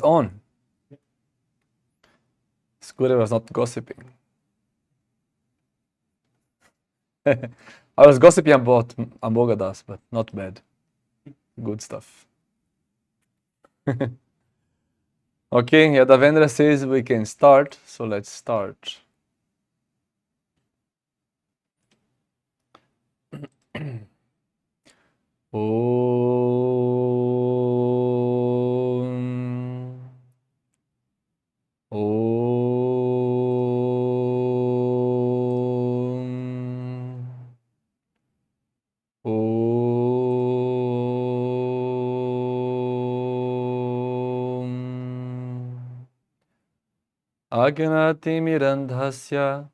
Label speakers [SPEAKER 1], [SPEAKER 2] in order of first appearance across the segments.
[SPEAKER 1] on. It's good I was not gossiping. I was gossiping about Ambogadas, but not bad. Good stuff. Okay, Yadavendra says we can start, so let's start. Om. Om. Om. Agnatimirandhasya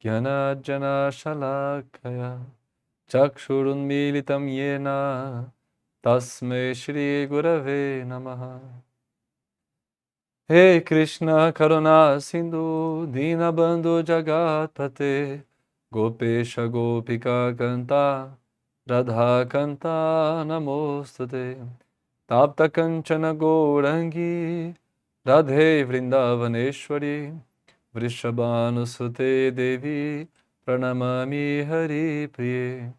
[SPEAKER 1] Gyanajana Shalakaya Chakshurunmilitam Yena Tasme Shri Gurave Namaha. He Krishna Karuna Sindhu Dinabandhu Jagatpate Gopesha Gopika Kanta Radha Kanta Namostate Tapta Kanchana Gourangi Radhe Vrindavaneshwari Vrishabhanusute Devi Pranamami Hari Priye.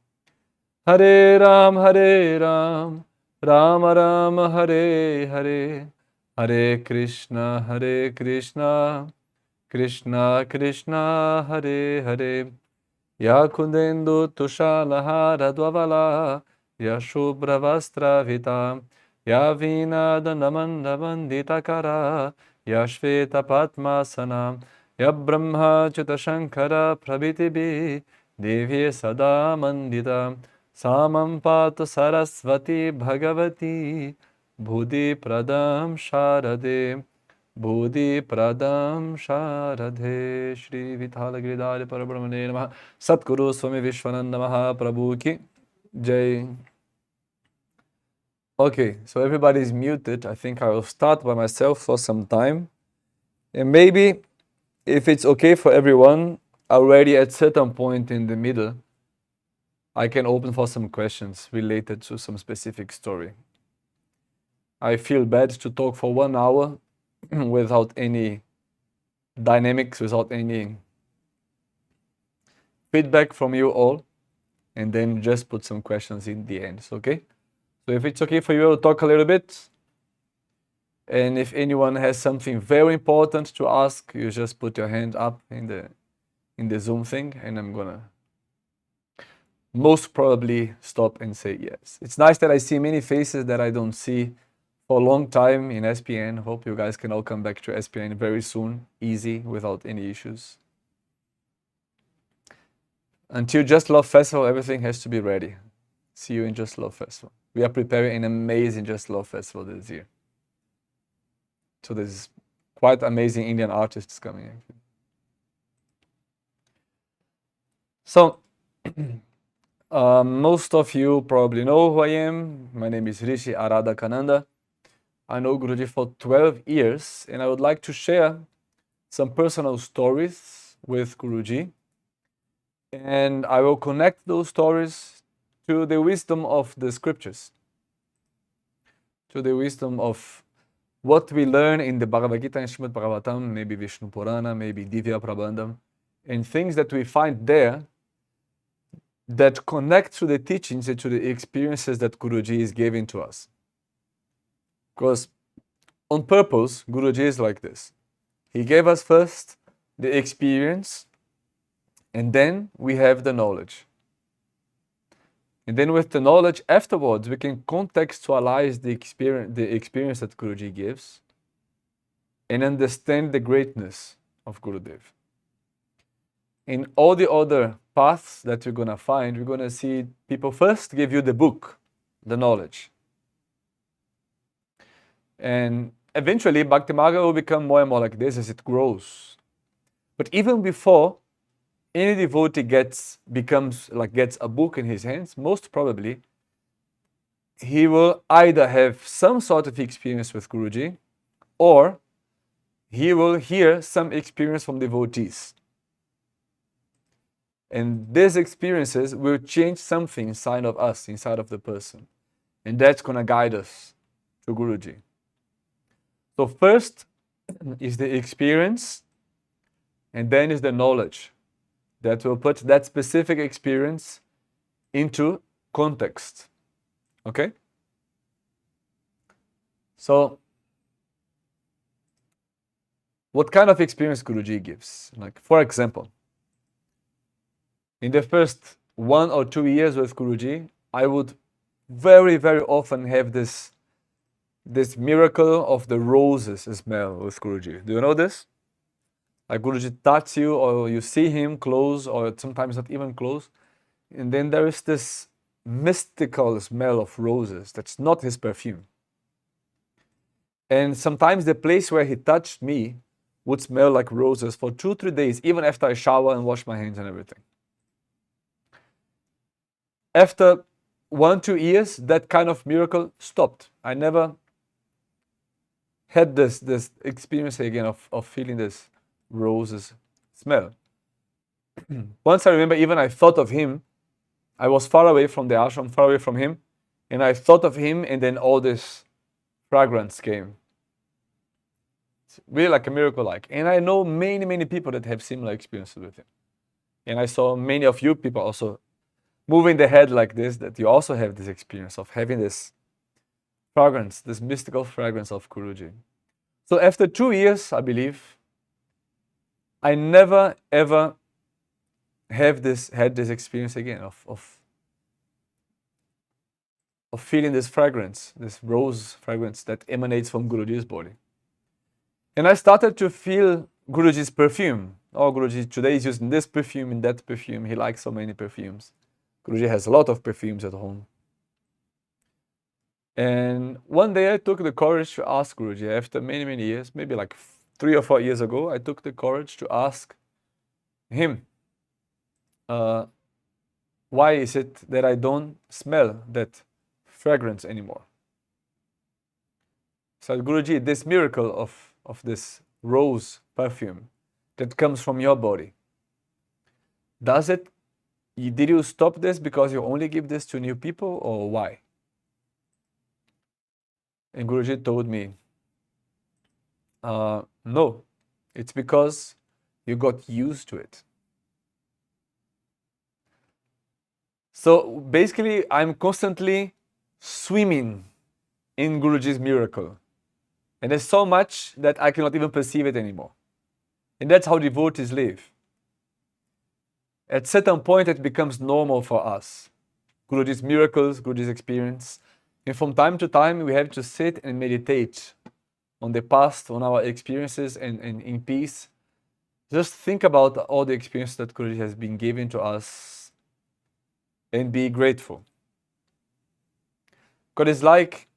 [SPEAKER 1] Hare Ram, Ram Ram Hare Hare, Hare Krishna, Krishna Krishna, Hare Hare. Ya Kundendu Tushalahara Dwavala, Ya Shubhra Vastra Vita, Ya Vina Dandamanda Bandita Kara, Ya Shveta Padmasana, Ya Brahma Chuta Shankara Prabhitibi, Devi Sada Mandita, Samam Patu Sarasvati Bhagavati, Bhudi Pradam Sharade, Bodhi Pradam Sharadhe. Shri Vithala Giridhari Parabrahmane Namaha. Satguru Swami Vishwananda Mahaprabhu ki Jai. Okay, so everybody is muted. I think I will start by myself for some time. And maybe, if it's okay for everyone, already at certain point in the middle, I can open for some questions related to some specific story. I feel bad to talk for 1 hour without any dynamics, without any feedback from you all, and then just put some questions in the end, okay? So if it's okay for you, I'll talk a little bit. And if anyone has something very important to ask, you just put your hand up in the Zoom thing, and I'm gonna most probably stop and say yes. It's nice that I see many faces that I don't see for a long time in SPN. Hope you guys can all come back to SPN very soon, easy, without any issues. Until Just Love Festival, everything has to be ready. See you in Just Love Festival. We are preparing an amazing Just Love Festival this year. So there's quite amazing Indian artists coming in. So, most of you probably know who I am. My name is Rishi Aaradhaka. I know Guruji for 12 years, and I would like to share some personal stories with Guruji. And I will connect those stories to the wisdom of the scriptures, to the wisdom of what we learn in the Bhagavad Gita and Srimad Bhagavatam, maybe Vishnu Purana, maybe Divya Prabandham, and things that we find there that connect to the teachings and to the experiences that Guruji is giving to us. Because on purpose, Guruji is like this. He gave us first the experience, and then we have the knowledge. And then with the knowledge afterwards, we can contextualize the experience that Guruji gives and understand the greatness of Gurudev. In all the other paths that you're going to find, we're going to see people first give you the book, the knowledge. And eventually, Bhakti Marga will become more and more like this as it grows. But even before any devotee gets a book in his hands, most probably, he will either have some sort of experience with Guruji, or he will hear some experience from devotees. And these experiences will change something inside of us, inside of the person. And that's going to guide us to Guruji. So first is the experience, and then is the knowledge that will put that specific experience into context. Okay? So, what kind of experience Guruji gives? Like, for example, in the first 1 or 2 years with Guruji, I would very, very often have this miracle of the roses smell with Guruji. Do you know this? Like Guruji touches you, or you see him close, or sometimes not even close, and then there is this mystical smell of roses that's not his perfume. And sometimes the place where he touched me would smell like roses for 2-3 days, even after I shower and wash my hands and everything. After 1-2 years, that kind of miracle stopped. I never had this experience again of feeling this roses smell. Once I remember, even I thought of him. I was far away from the ashram, far away from him, and I thought of him, and then all this fragrance came. It's really like a miracle like. And I know many people that have similar experiences with him. And I saw many of you people also moving the head like this, that you also have this experience of having this fragrance, this mystical fragrance of Guruji. So after 2 years, I believe, I never ever had this experience again of feeling this fragrance, this rose fragrance that emanates from Guruji's body. And I started to feel Guruji's perfume. Oh, Guruji today is using this perfume and that perfume. He likes so many perfumes. Guruji has a lot of perfumes at home. And one day I took the courage to ask Guruji, after many years, maybe like 3 or 4 years ago, I took the courage to ask him, why is it that I don't smell that fragrance anymore? So Guruji, this miracle of this rose perfume that comes from your body, did you stop this because you only give this to new people, or why? And Guruji told me, no, it's because you got used to it. So basically, I'm constantly swimming in Guruji's miracle. And there's so much that I cannot even perceive it anymore. And that's how devotees live. At certain point, it becomes normal for us. Guruji's miracles, Guruji's experience. And from time to time, we have to sit and meditate on the past, on our experiences, and in peace. Just think about all the experience that Guruji has been giving to us and be grateful. Because it's like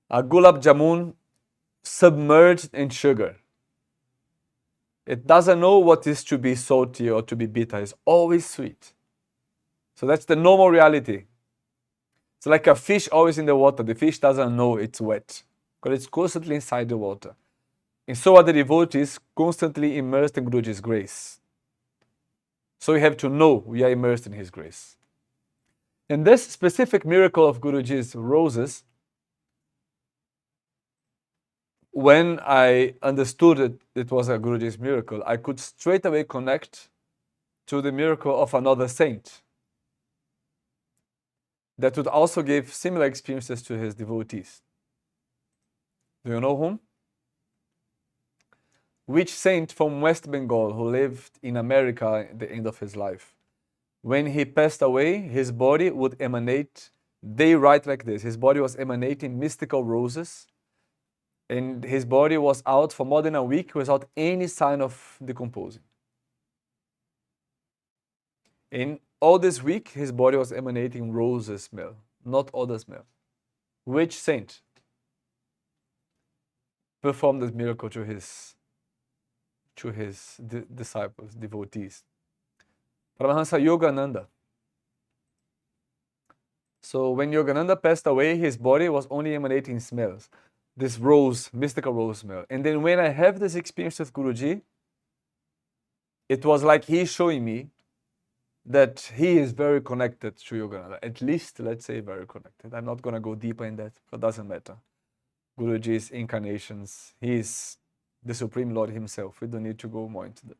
[SPEAKER 1] a gulab jamun submerged in sugar. It doesn't know what is to be salty or to be bitter. It's always sweet. So that's the normal reality. It's like a fish always in the water. The fish doesn't know it's wet because it's constantly inside the water. And so are the devotees, constantly immersed in Guruji's grace. So we have to know we are immersed in his grace. And this specific miracle of Guruji's roses, when I understood it was a Guruji's miracle, I could straight away connect to the miracle of another saint that would also give similar experiences to his devotees. Do you know whom? Which saint from West Bengal who lived in America at the end of his life? When he passed away, his body would emanate, they write like this, his body was emanating mystical roses, and his body was out for more than a week without any sign of decomposing. In all this week, his body was emanating roses smell, not other smell. Which saint performed this miracle to his disciples, devotees? Paramahansa Yogananda. So when Yogananda passed away, his body was only emanating smells, this rose, mystical rose smell. And then when I have this experience with Guruji, it was like he's showing me that he is very connected to Yogananda. At least, let's say, very connected. I'm not going to go deeper in that, but it doesn't matter. Guruji's incarnations. He is the Supreme Lord himself. We don't need to go more into that.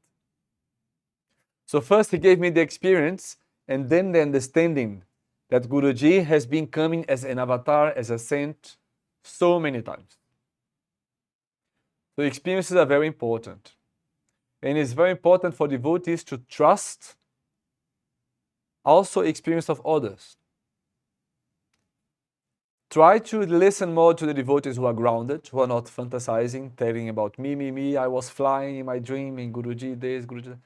[SPEAKER 1] So first he gave me the experience and then the understanding that Guruji has been coming as an avatar, as a saint, so many times. So experiences are very important. And it's very important for devotees to trust also experience of others. Try to listen more to the devotees who are grounded, who are not fantasizing, telling about me, I was flying in my dream, in Guruji this, Guruji that.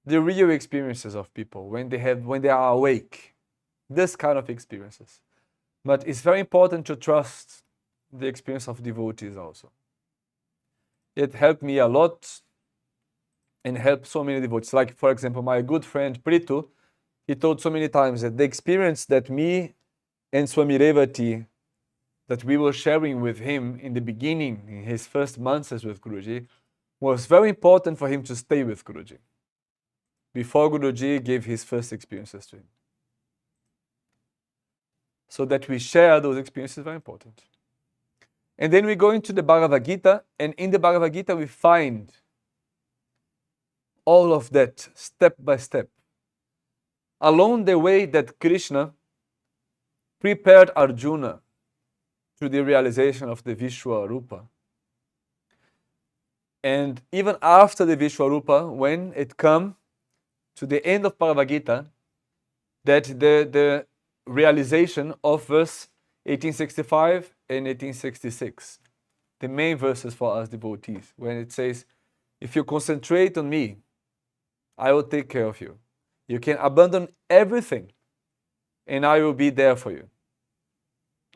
[SPEAKER 1] The real experiences of people when they are awake. This kind of experiences. But it's very important to trust the experience of devotees also. It helped me a lot and helped so many devotees. Like, for example, my good friend Pritu, he told so many times that the experience that me and Swami Revati, that we were sharing with him in the beginning, in his first months with Guruji, was very important for him to stay with Guruji before Guruji gave his first experiences to him. So that we share those experiences is very important. And then we go into the Bhagavad Gita, and in the Bhagavad Gita we find all of that step by step. Along the way that Krishna prepared Arjuna to the realization of the Vishwarupa. And even after the Vishwarupa, when it comes to the end of Bhagavad Gita, that the realization of verse 1865 and 1866, the main verses for us devotees, when it says, if you concentrate on me, I will take care of you. You can abandon everything and I will be there for you.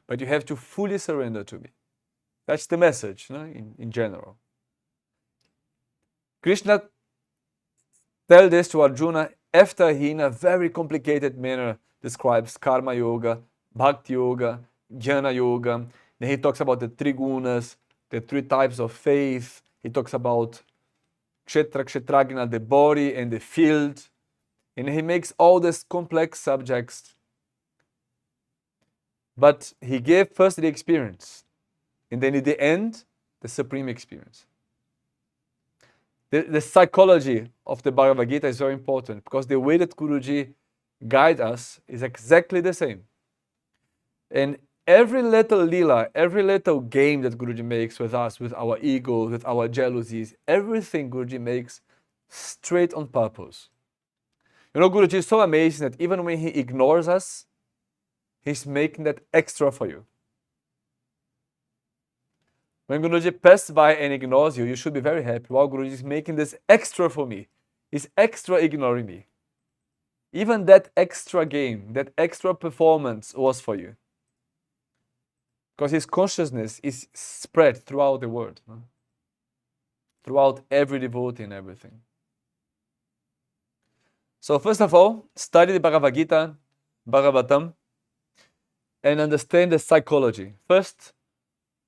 [SPEAKER 1] But you have to fully surrender to me. That's the message, no? in general. Krishna tells this to Arjuna after he, in a very complicated manner, describes Karma Yoga, Bhakti Yoga, Jnana Yoga. Then he talks about the three gunas, the three types of faith. He talks about Kshetra, Kshetragna, the body and the field. And he makes all these complex subjects. But he gave first the experience. And then in the end, the supreme experience. The psychology of the Bhagavad Gita is very important because the way that Guruji guides us is exactly the same. And every little lila, every little game that Guruji makes with us, with our egos, with our jealousies, everything Guruji makes straight on purpose. You know, Guruji is so amazing that even when he ignores us, he's making that extra for you. When Guruji passes by and ignores you, you should be very happy. Wow, Guruji is making this extra for me. He's extra ignoring me. Even that extra game, that extra performance was for you. Because his consciousness is spread throughout the world. No? Throughout every devotee and everything. So first of all, study the Bhagavad Gita, Bhagavatam, and understand the psychology. First,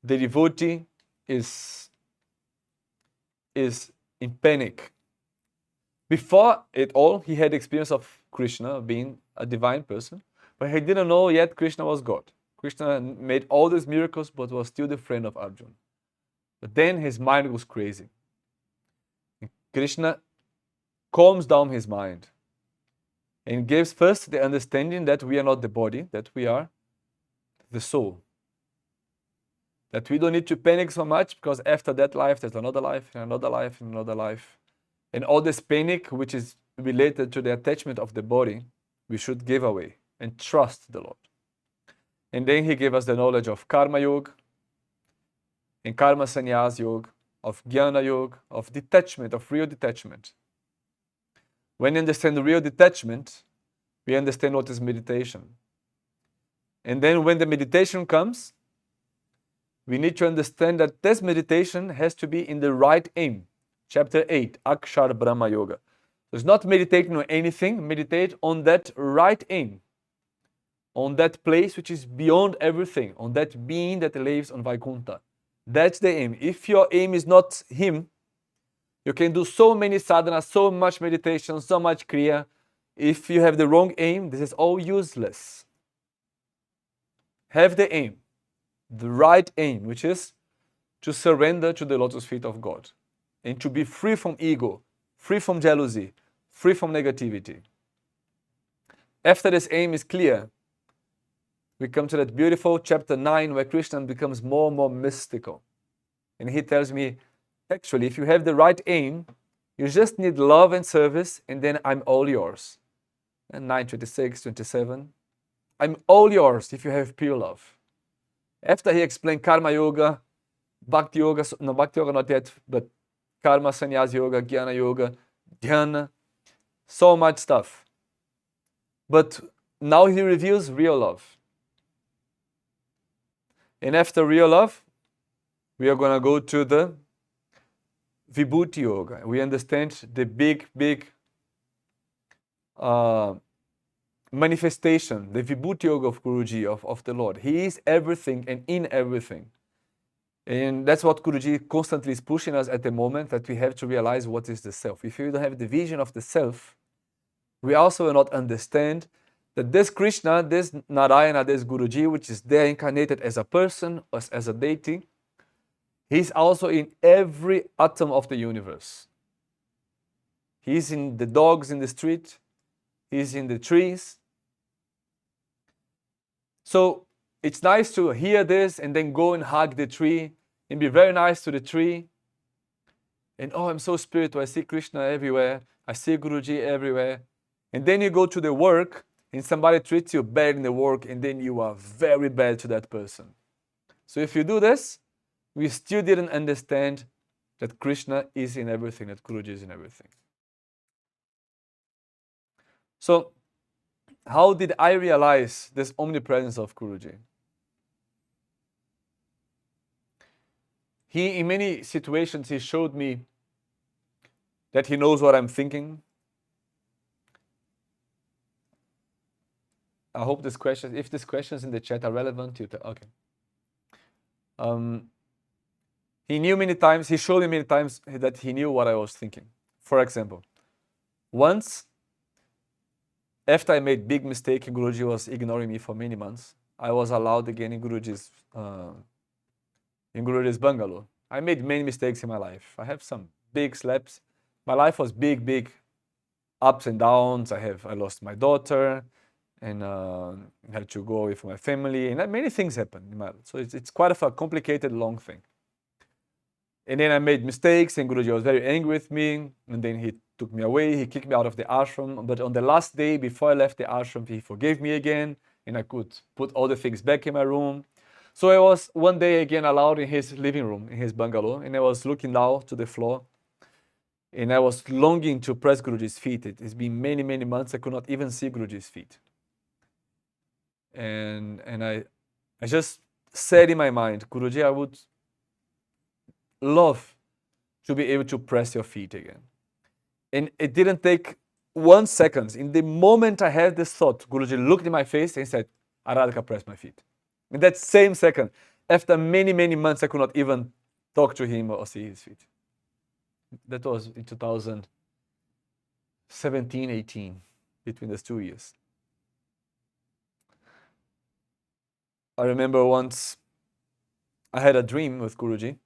[SPEAKER 1] the devotee is in panic. Before it all, he had experience of Krishna being a divine person, but he didn't know yet Krishna was God. Krishna made all these miracles, but was still the friend of Arjuna. But then his mind was crazy. And Krishna calms down his mind and gives first the understanding that we are not the body, that we are the soul. That we don't need to panic so much because after that life, there's another life, and another life, and another life. And all this panic, which is related to the attachment of the body, we should give away and trust the Lord. And then he gave us the knowledge of Karma Yoga, and Karma Sannyas Yoga, of Jnana Yoga, of detachment, of real detachment. When we understand the real detachment, we understand what is meditation. And then when the meditation comes, we need to understand that this meditation has to be in the right aim. Chapter 8, Akshar Brahma Yoga. So it's not meditating on anything, meditate on that right aim. On that place which is beyond everything, on that being that lives on Vaikuntha. That's the aim. If your aim is not him, you can do so many sadhanas, so much meditation, so much kriya. If you have the wrong aim, this is all useless. Have the aim. the right aim, which is to surrender to the lotus feet of God and to be free from ego, free from jealousy, free from negativity. After this aim is clear, we come to that beautiful chapter 9 where Krishna becomes more and more mystical. And he tells me, actually, if you have the right aim, you just need love and service, and then I'm all yours. And 9, 26, 27. I'm all yours if you have pure love. After he explained Karma Yoga, Bhakti Yoga, no, Bhakti Yoga not yet, but Karma, Sannyas Yoga, Jnana Yoga, Dhyana, so much stuff. But now he reveals real love. And after real love, we are going to go to the Vibhuti Yoga. We understand the big manifestation, the Vibhuti Yoga of Guruji, of the Lord. He is everything and in everything. And that's what Guruji constantly is pushing us at the moment, that we have to realize what is the self. If you don't have the vision of the self, we also will not understand that this Krishna, this Narayana, this Guruji, which is there incarnated as a person, as a deity, he's also in every atom of the universe. He's in the dogs in the street. He's in the trees. So it's nice to hear this and then go and hug the tree and be very nice to the tree. And oh, I'm so spiritual. I see Krishna everywhere. I see Guruji everywhere. And then you go to the work and somebody treats you bad in the work, and then you are very bad to that person. So if you do this, we still didn't understand that Krishna is in everything, that Guruji is in everything. So how did I realize this omnipresence of Guruji? He, in many situations, he showed me that he knows what I'm thinking. I hope this question, if these questions in the chat are relevant, okay. He knew many times, he showed me many times that he knew what I was thinking. For example, once, after I made big mistake and Guruji was ignoring me for many months, I was allowed again in Guruji's bungalow. I made many mistakes in my life. I have some big slaps. My life was big ups and downs. I lost my daughter, and had to go away from my family, and many things happened in my life. So it's quite a complicated, long thing. And then I made mistakes, and Guruji was very angry with me, and then he took me away. He kicked me out of the ashram. But on the last day before I left the ashram, he forgave me again, and I could put all the things back in my room. So I was one day again allowed in his living room, in his bungalow, and I was looking down to the floor, and I was longing to press Guruji's feet. It's been many months I could not even see Guruji's feet. And I just said in my mind, Guruji, I would love to be able to press your feet again. And it didn't take 1 second. In the moment I had this thought, Guruji looked in my face and said, Aaradhaka, press my feet. In that same second, after many months, I could not even talk to him or see his feet. That was in 2017, 18, between those 2 years. I remember once I had a dream with Guruji.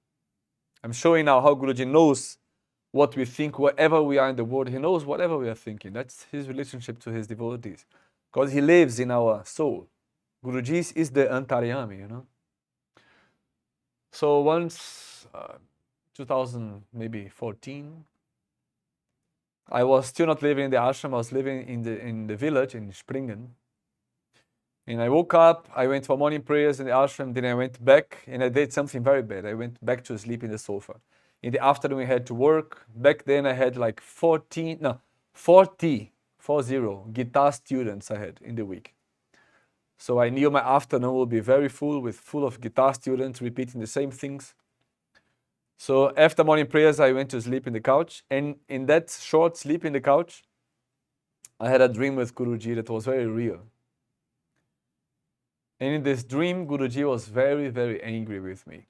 [SPEAKER 1] I'm showing now how Guruji knows what we think wherever we are in the world. He knows whatever we are thinking. That's his relationship to his devotees, because he lives in our soul. Guruji is the Antaryami, you know. So once, 2014, I was still not living in the ashram. I was living in the village in Springen. And I woke up, I went for morning prayers in the ashram, then I went back and I did something very bad. I went back to sleep in the sofa. In the afternoon, I had to work. Back then, I had like 40 guitar students I had in the week. So I knew my afternoon would be very full of guitar students repeating the same things. So after morning prayers, I went to sleep in the couch. And in that short sleep in the couch, I had a dream with Guruji that was very real. And in this dream, Guruji was very angry with me.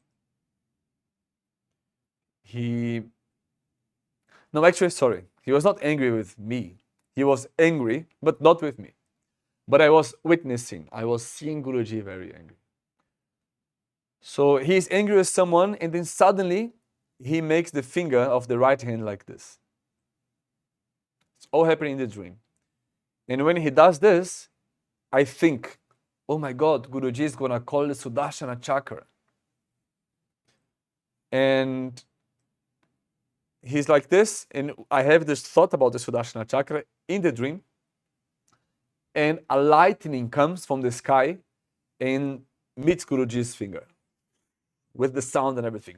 [SPEAKER 1] He was not angry with me. He was angry, but not with me. But I was witnessing, I was seeing Guruji very angry. So he's angry with someone, and then suddenly he makes the finger of the right hand like this. It's all happening in the dream. And when he does this, I think, oh my God, Guruji is going to call the Sudarshana chakra. And he's like this, and I have this thought about the Sudarshana chakra in the dream. And a lightning comes from the sky and meets Guruji's finger with the sound and everything.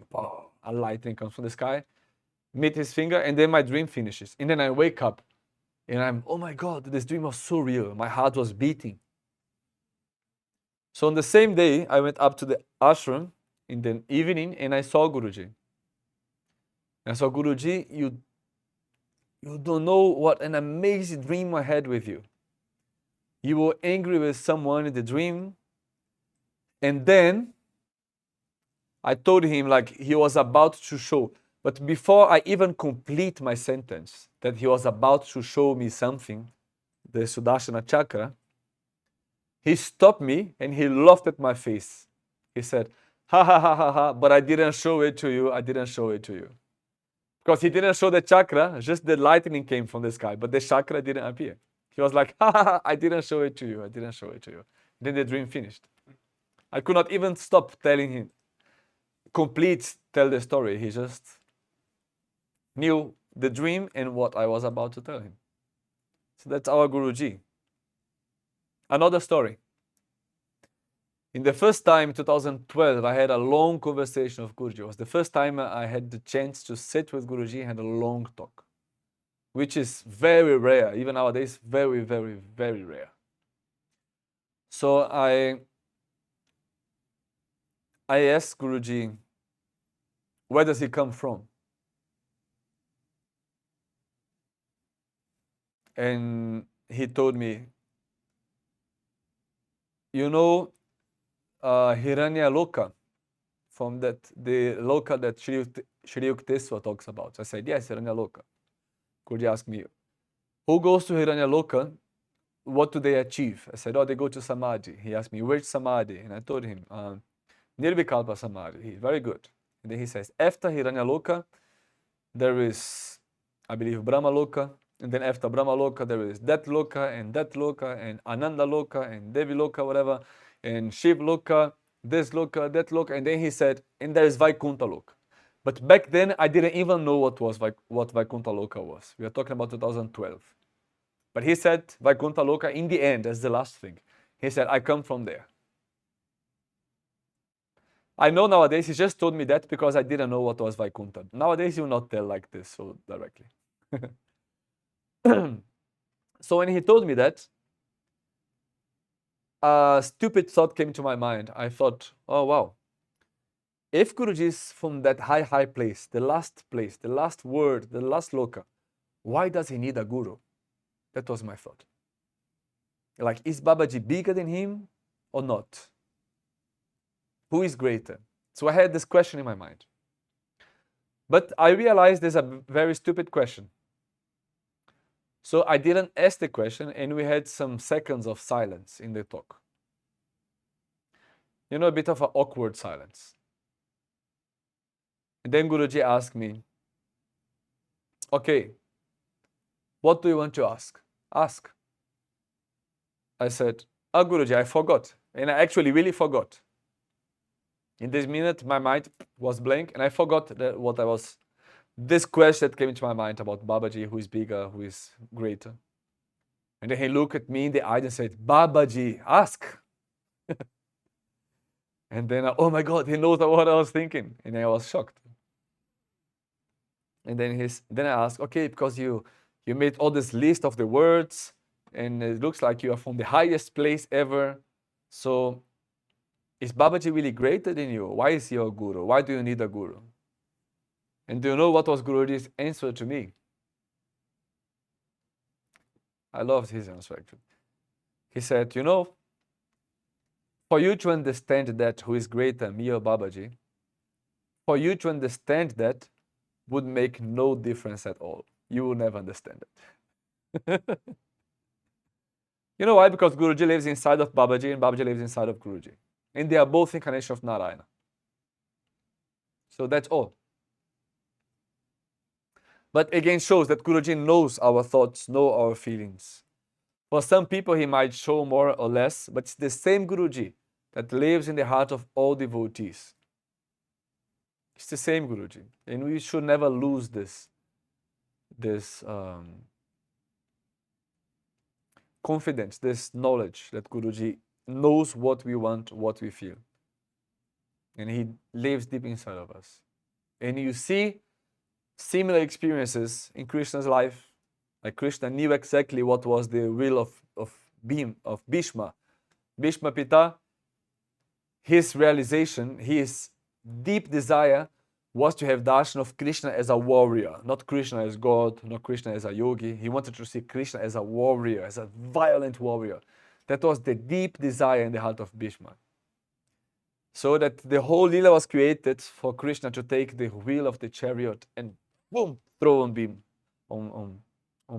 [SPEAKER 1] A lightning comes from the sky, meet his finger, and then my dream finishes. And then I wake up and I'm, oh my God, this dream was so real. My heart was beating. So on the same day, I went up to the ashram in the evening and I saw Guruji. I saw, Guruji, you don't know what an amazing dream I had with you. You were angry with someone in the dream, and then I told him, like, he was about to show, but before I even complete my sentence, that he was about to show me something, the Sudarshana chakra, he stopped me and he laughed at my face. He said, ha ha ha ha ha, but I didn't show it to you, I didn't show it to you. Because he didn't show the chakra, just the lightning came from the sky, but the chakra didn't appear. He was like, ha ha ha, I didn't show it to you, I didn't show it to you. Then the dream finished. I could not even stop telling him, tell the story. He just knew the dream and what I was about to tell him. So that's our Guruji. Another story. In the first time, 2012, I had a long conversation with Guruji. It was the first time I had the chance to sit with Guruji and had a long talk, which is very rare, even nowadays, very, very, very rare. So I asked Guruji, where does he come from? And he told me, you know, Hiranya Loka, from that, the Loka that Shri Yukteswar talks about. I said, yes, Hiranya Loka. Guruji asked me, who goes to Hiranya Loka? What do they achieve? I said, oh, they go to Samadhi. He asked me, which Samadhi? And I told him, Nirvikalpa Samadhi. He's very good. And then he says, after Hiranya Loka, there is, I believe, Brahma Loka. And then after Brahma Loka, there is that Loka, and Ananda Loka, and Devi Loka, whatever, and Shiv Loka, this Loka, that Loka. And then he said, and there is Vaikuntha Loka. But back then, I didn't even know what Vaikuntha Loka was. We are talking about 2012. But he said Vaikuntha Loka in the end, as the last thing. He said, I come from there. I know nowadays, he just told me that because I didn't know what was Vaikuntha. Nowadays, he will not tell like this so directly. So when he told me that, a stupid thought came to my mind. I thought, oh wow, if Guruji is from that high place, the last word, the last loka, why does he need a guru? That was my thought. Like, is Babaji bigger than him or not? Who is greater? So I had this question in my mind. But I realized there's a very stupid question. So I didn't ask the question, and we had some seconds of silence in the talk. You know, a bit of an awkward silence. And then Guruji asked me, okay, what do you want to ask? Ask. I said, oh, Guruji, I forgot. And I actually really forgot. In this minute, my mind was blank, and I forgot what I was. This question that came into my mind about Babaji, who is bigger, who is greater. And then he looked at me in the eye and said, Babaji, ask. And then, oh my God, he knows what I was thinking. And I was shocked. And then I asked, okay, because you made all this list of the words, and it looks like you are from the highest place ever. So is Babaji really greater than you? Why is he your guru? Why do you need a guru? And do you know what was Guruji's answer to me? I loved his answer, actually. He said, you know, for you to understand that who is greater, me or Babaji, for you to understand that would make no difference at all. You will never understand it. You know why? Because Guruji lives inside of Babaji and Babaji lives inside of Guruji. And they are both incarnations of Narayana. So that's all. But again, shows that Guruji knows our thoughts, know our feelings. For some people, he might show more or less, but it's the same Guruji that lives in the heart of all devotees. It's the same Guruji, and we should never lose this confidence, this knowledge that Guruji knows what we want, what we feel, and he lives deep inside of us. And you see similar experiences in Krishna's life. Like Krishna knew exactly what was the will of Bhishma. Bhishma Pita, his realization, his deep desire was to have darshan of Krishna as a warrior, not Krishna as God, not Krishna as a yogi. He wanted to see Krishna as a warrior, as a violent warrior. That was the deep desire in the heart of Bhishma. So that the whole Leela was created for Krishna to take the wheel of the chariot and boom, throw on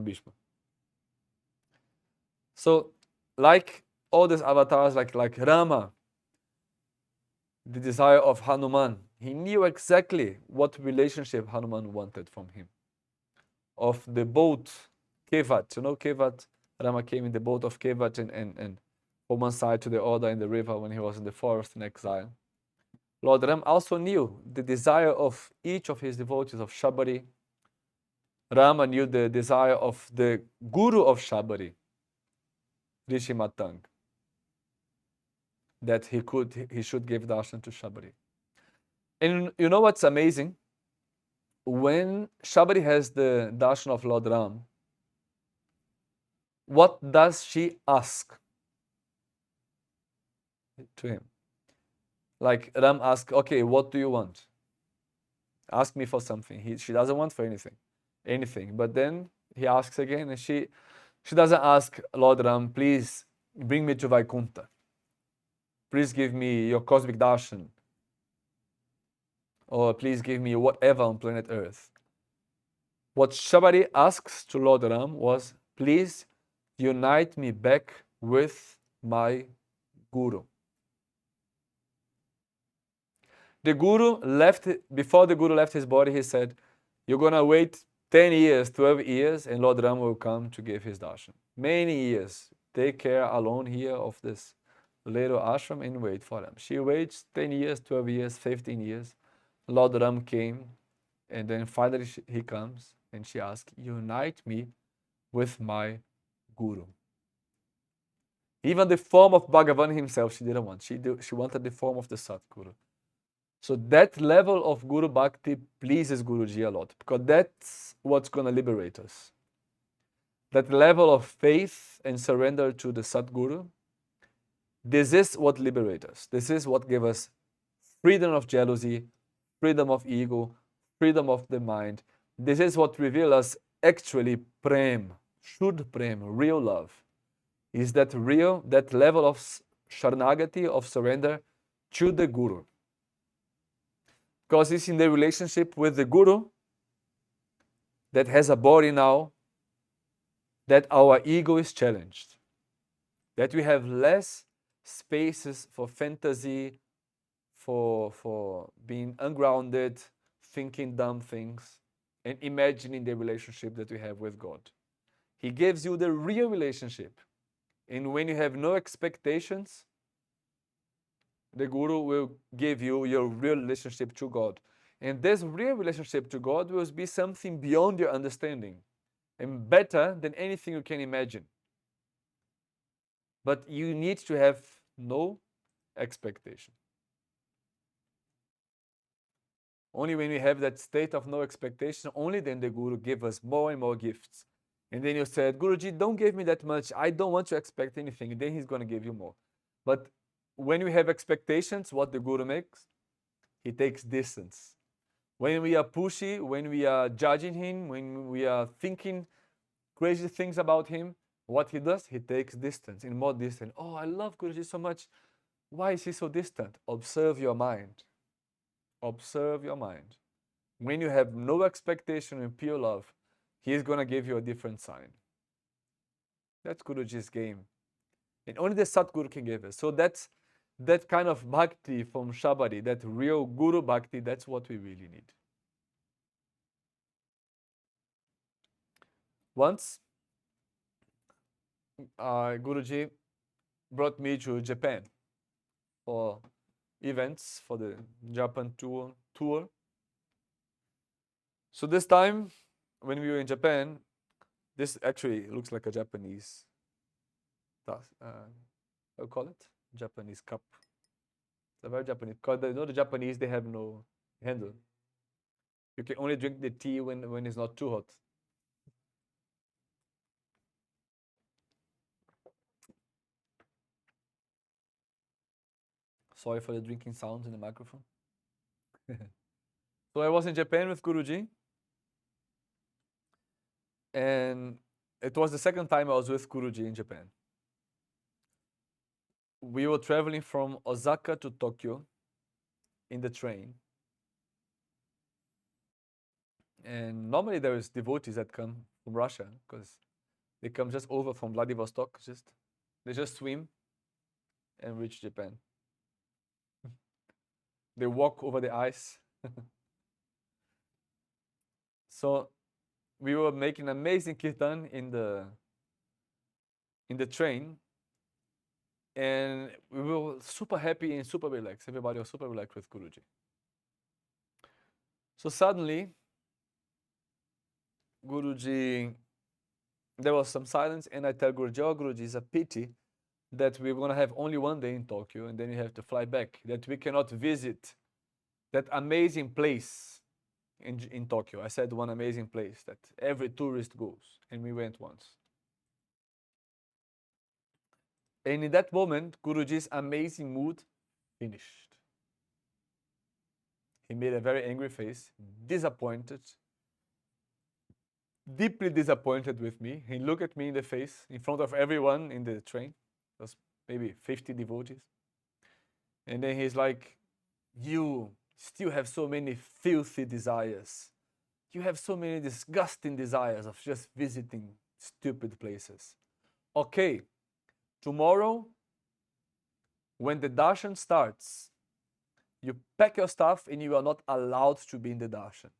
[SPEAKER 1] Bhishma. So, like all these avatars, like Rama, the desire of Hanuman, he knew exactly what relationship Hanuman wanted from him. Of the boat, Kevat, you know Kevat? Rama came in the boat of Kevat and from one side to the other in the river when he was in the forest in exile. Lord Ram also knew the desire of each of his devotees of Shabari. Rama knew the desire of the guru of Shabari, Rishi Matang, that he should give darshan to Shabari. And you know what's amazing? When Shabari has the darshan of Lord Ram, what does she ask to him? Like Ram asks, okay, what do you want? Ask me for something. She doesn't want for anything. But then he asks again, and she doesn't ask Lord Ram, please bring me to Vaikuntha. Please give me your cosmic darshan. Or please give me whatever on planet Earth. What Shabari asks to Lord Ram was, please unite me back with my guru. The guru left, before the guru left his body, he said, you're going to wait 10 years, 12 years, and Lord Ram will come to give his darshan. Many years. Take care alone here of this little ashram and wait for him. She waits 10 years, 12 years, 15 years. Lord Ram came, and then finally he comes, and she asks, unite me with my guru. Even the form of Bhagavan himself she didn't want. She wanted the form of the Satguru. So that level of Guru Bhakti pleases Guruji a lot, because that's what's going to liberate us. That level of faith and surrender to the Satguru, this is what liberates us. This is what gives us freedom of jealousy, freedom of ego, freedom of the mind. This is what reveals us actually prem, Shuddh prem, real love. Is that level of Sharanagati, of surrender to the Guru. Because it's in the relationship with the Guru that has a body now that our ego is challenged. That we have less spaces for fantasy, for being ungrounded, thinking dumb things, and imagining the relationship that we have with God. He gives you the real relationship. And when you have no expectations, the Guru will give you your real relationship to God. And this real relationship to God will be something beyond your understanding and better than anything you can imagine. But you need to have no expectation. Only when we have that state of no expectation, only then the Guru gives us more and more gifts. And then you said, Guruji, don't give me that much. I don't want to expect anything. And then he's going to give you more. But when we have expectations, what the Guru makes? He takes distance. When we are pushy, when we are judging him, when we are thinking crazy things about him, what he does? He takes distance, and more distance. Oh, I love Guruji so much. Why is he so distant? Observe your mind. Observe your mind. When you have no expectation and pure love, he is going to give you a different sign. That's Guruji's game. And only the Satguru can give us. So that's that kind of bhakti from Shabari, that real Guru bhakti, that's what we really need. Once, Guruji brought me to Japan for events for the Japan tour. So this time, when we were in Japan, this actually looks like a Japanese, how you call it? Japanese cup. It's a very Japanese, because the Japanese, they have no handle. You can only drink the tea when it's not too hot. Sorry for the drinking sounds in the microphone. So I was in Japan with Guruji, and it was the second time I was with Guruji in Japan. We were traveling from Osaka to Tokyo in the train. And normally there is devotees that come from Russia, because they come just over from Vladivostok. They just swim and reach Japan. They walk over the ice. So we were making amazing kirtan in the train, and we were super happy and super relaxed. Everybody was super relaxed with Guruji. So suddenly, Guruji, there was some silence, and I tell Guruji, oh Guruji, it's a pity that we're going to have only one day in Tokyo, and then you have to fly back, that we cannot visit that amazing place in Tokyo. I said one amazing place that every tourist goes, and we went once. And in that moment, Guruji's amazing mood finished. He made a very angry face, disappointed, deeply disappointed with me. He looked at me in the face in front of everyone in the train. There was maybe 50 devotees. And then he's like, you still have so many filthy desires. You have so many disgusting desires of just visiting stupid places. Okay, tomorrow, when the darshan starts, you pack your stuff and you are not allowed to be in the darshan.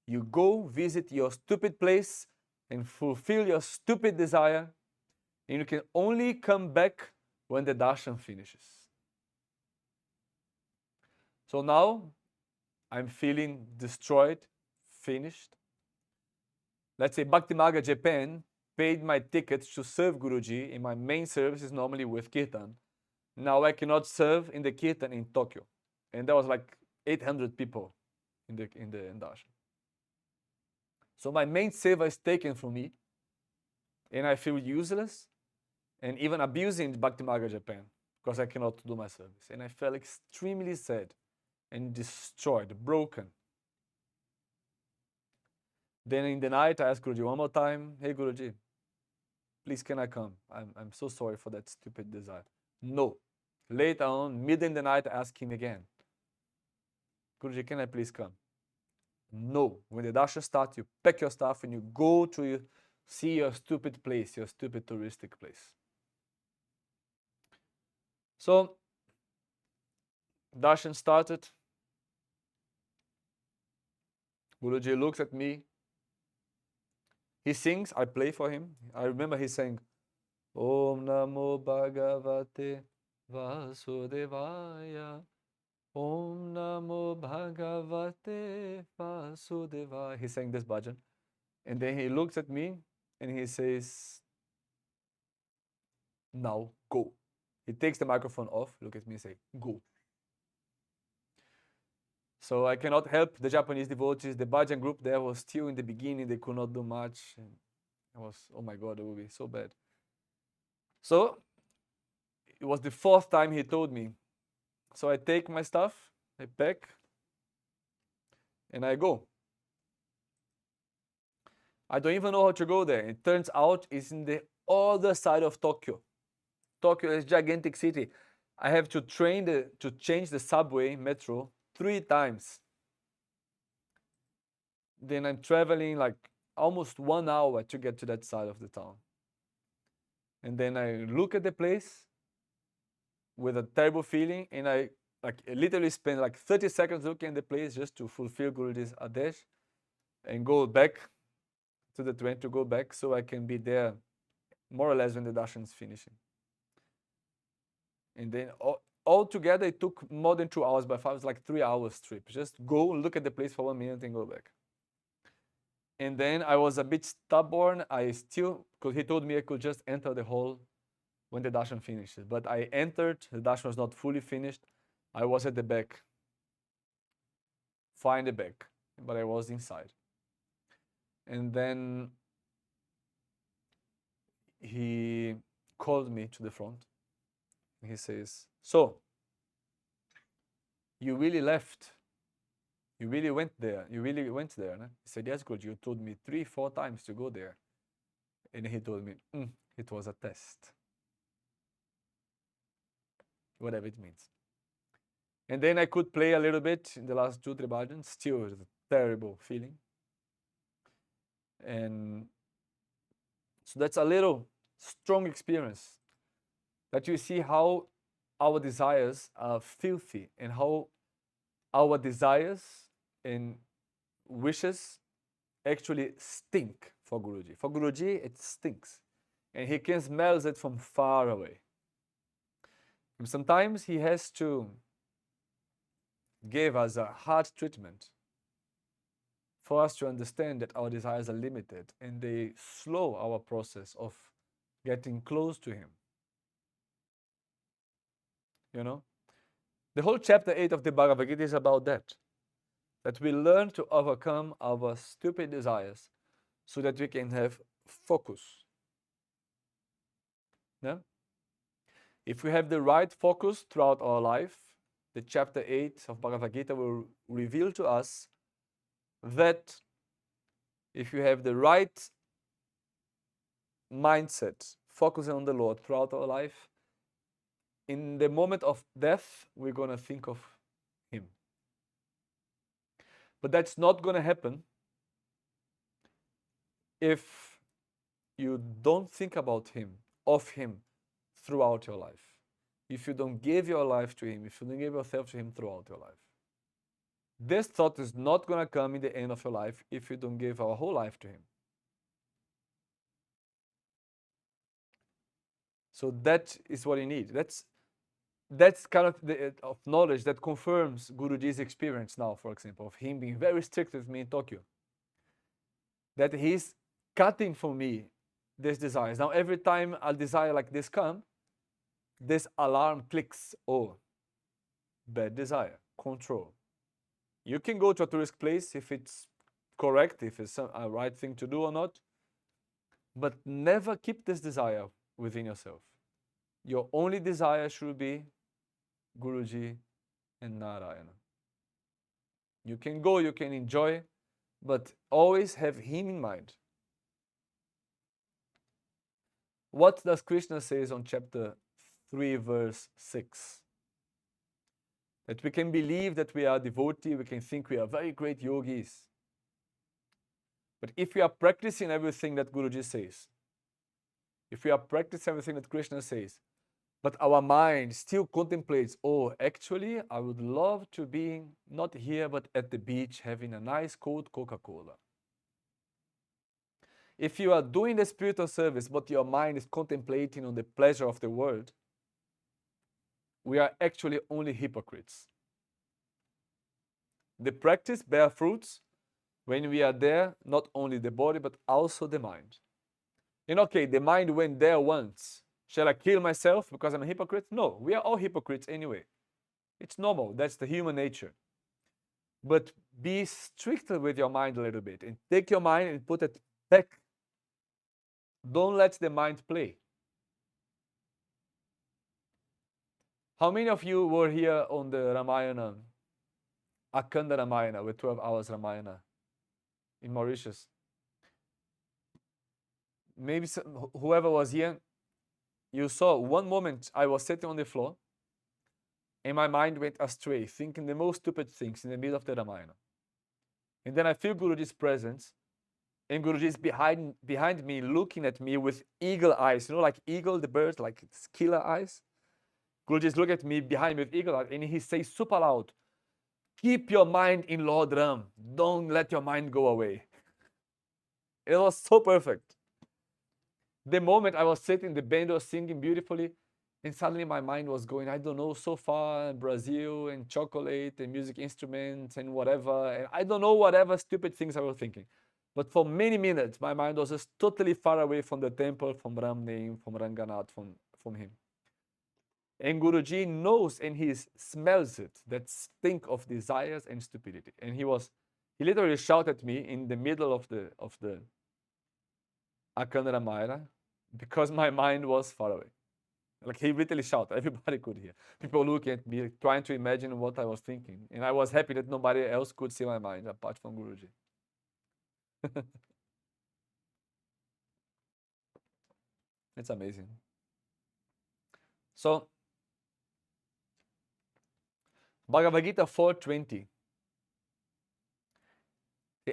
[SPEAKER 1] You go visit your stupid place and fulfill your stupid desire, and you can only come back when the darshan finishes. So now I'm feeling destroyed, finished. Let's say Bhakti Marga Japan paid my ticket to serve Guruji, and my main service is normally with Kirtan. Now I cannot serve in the Kirtan in Tokyo. And there was like 800 people in the darshan. So my main seva is taken from me, and I feel useless and even abusing Bhakti Marga Japan because I cannot do my service. And I felt extremely sad and destroyed, broken. Then in the night, I asked Guruji one more time, hey Guruji, please can I come? I'm so sorry for that stupid desire. No. Later on, mid in the night, I asked him again, Guruji, can I please come? No. When the darshan starts, you pack your stuff and you go to see your stupid place, your stupid touristic place. So, darshan started. Guruji looks at me. He sings, I play for him. I remember he sang, Om Namo Bhagavate Vasudevaya. Om Namo Bhagavate Vasudevaya. He sang this bhajan. And then he looks at me and he says, now go. He takes the microphone off, look at me and say, go. So I cannot help the Japanese devotees. The bhajan group there was still in the beginning. They could not do much. And I was, oh my God, it would be so bad. So it was the fourth time he told me. So I take my stuff, I pack, and I go. I don't even know how to go there. It turns out it's in the other side of Tokyo. Tokyo is a gigantic city. I have to change the subway, metro, 3 times. Then I'm traveling like almost 1 hour to get to that side of the town. And then I look at the place. with a terrible feeling, and I literally spent like 30 seconds looking at the place just to fulfill Guruji's adesh and go back to the train to go back so I can be there more or less when the darshan is finishing. And then all together it took more than 2 hours, but it was like 3 hours trip. Just go look at the place for 1 minute and go back. And then I was a bit stubborn. Because he told me I could just enter the hall when the darshan finishes. But I entered, the darshan was not fully finished. I was at the back, far in the back, but I was inside. And then he called me to the front. He says, "So, you really left? You really went there? You really went there?" No? He said, "Yes, good. You told me 3-4 times to go there." And he told me, it was a test. Whatever it means. And then I could play a little bit in the last 2-3 bhajans. Still, it was a terrible feeling. And so that's a little strong experience that you see how our desires are filthy and how our desires and wishes actually stink for Guruji. For Guruji, it stinks. And he can smell it from far away. And sometimes he has to give us a hard treatment for us to understand that our desires are limited and they slow our process of getting close to him. You know? The whole chapter 8 of the Bhagavad Gita is about that. That we learn to overcome our stupid desires so that we can have focus. Yeah? If we have the right focus throughout our life, the chapter 8 of Bhagavad Gita will reveal to us that if you have the right mindset, focusing on the Lord throughout our life, in the moment of death, we're going to think of Him. But that's not going to happen if you don't think about Him, of Him, throughout your life. If you don't give your life to Him, if you don't give yourself to Him throughout your life. This thought is not going to come in the end of your life if you don't give our whole life to Him. So that is what you need. That's kind of the of knowledge that confirms Guruji's experience now, for example, of him being very strict with me in Tokyo. That he's cutting for me these desires. Now, every time a desire like this comes, this alarm clicks. Oh, bad desire, control. You can go to a tourist place if it's correct, if it's a right thing to do or not, but never keep this desire within yourself. Your only desire should be Guruji and Narayana. You can go, you can enjoy, but always have Him in mind. What does Krishna says on chapter 3, verse 6? That we can believe that we are devotee, we can think we are very great yogis. But if we are practicing everything that Guruji says, if we are practicing everything that Krishna says, but our mind still contemplates, oh, actually, I would love to be not here, but at the beach having a nice cold Coca-Cola. If you are doing the spiritual service, but your mind is contemplating on the pleasure of the world, we are actually only hypocrites. The practice bears fruits when we are there, not only the body, but also the mind. And okay, the mind went there once. Shall I kill myself because I'm a hypocrite? No, we are all hypocrites anyway. It's normal. That's the human nature. But be stricter with your mind a little bit and take your mind and put it back. Don't let the mind play. How many of you were here on the Ramayana, Akhanda Ramayana, with 12 hours Ramayana in Mauritius? Maybe whoever was here, you saw one moment I was sitting on the floor and my mind went astray, thinking the most stupid things in the middle of the Ramayana. And then I feel Guruji's presence, and Guruji is behind me, looking at me with eagle eyes. You know, like eagle, the bird, like its killer eyes. Guruji look at me behind me with eagle eye, and he says super loud, "Keep your mind in Lord Ram. Don't let your mind go away." It was so perfect. The moment I was sitting, the band was singing beautifully, and suddenly my mind was going, I don't know, so far, Brazil and chocolate and music instruments and whatever. And I don't know whatever stupid things I was thinking. But for many minutes, my mind was just totally far away from the temple, from Ram name, from Ranganath, from him. And Guruji knows and he smells it, that stink of desires and stupidity. And he literally shouted at me in the middle of the Akanda Ramayana because my mind was far away. Like he literally shouted, everybody could hear. People looking at me, trying to imagine what I was thinking. And I was happy that nobody else could see my mind apart from Guruji. It's amazing. So, Bhagavad Gita 4:20.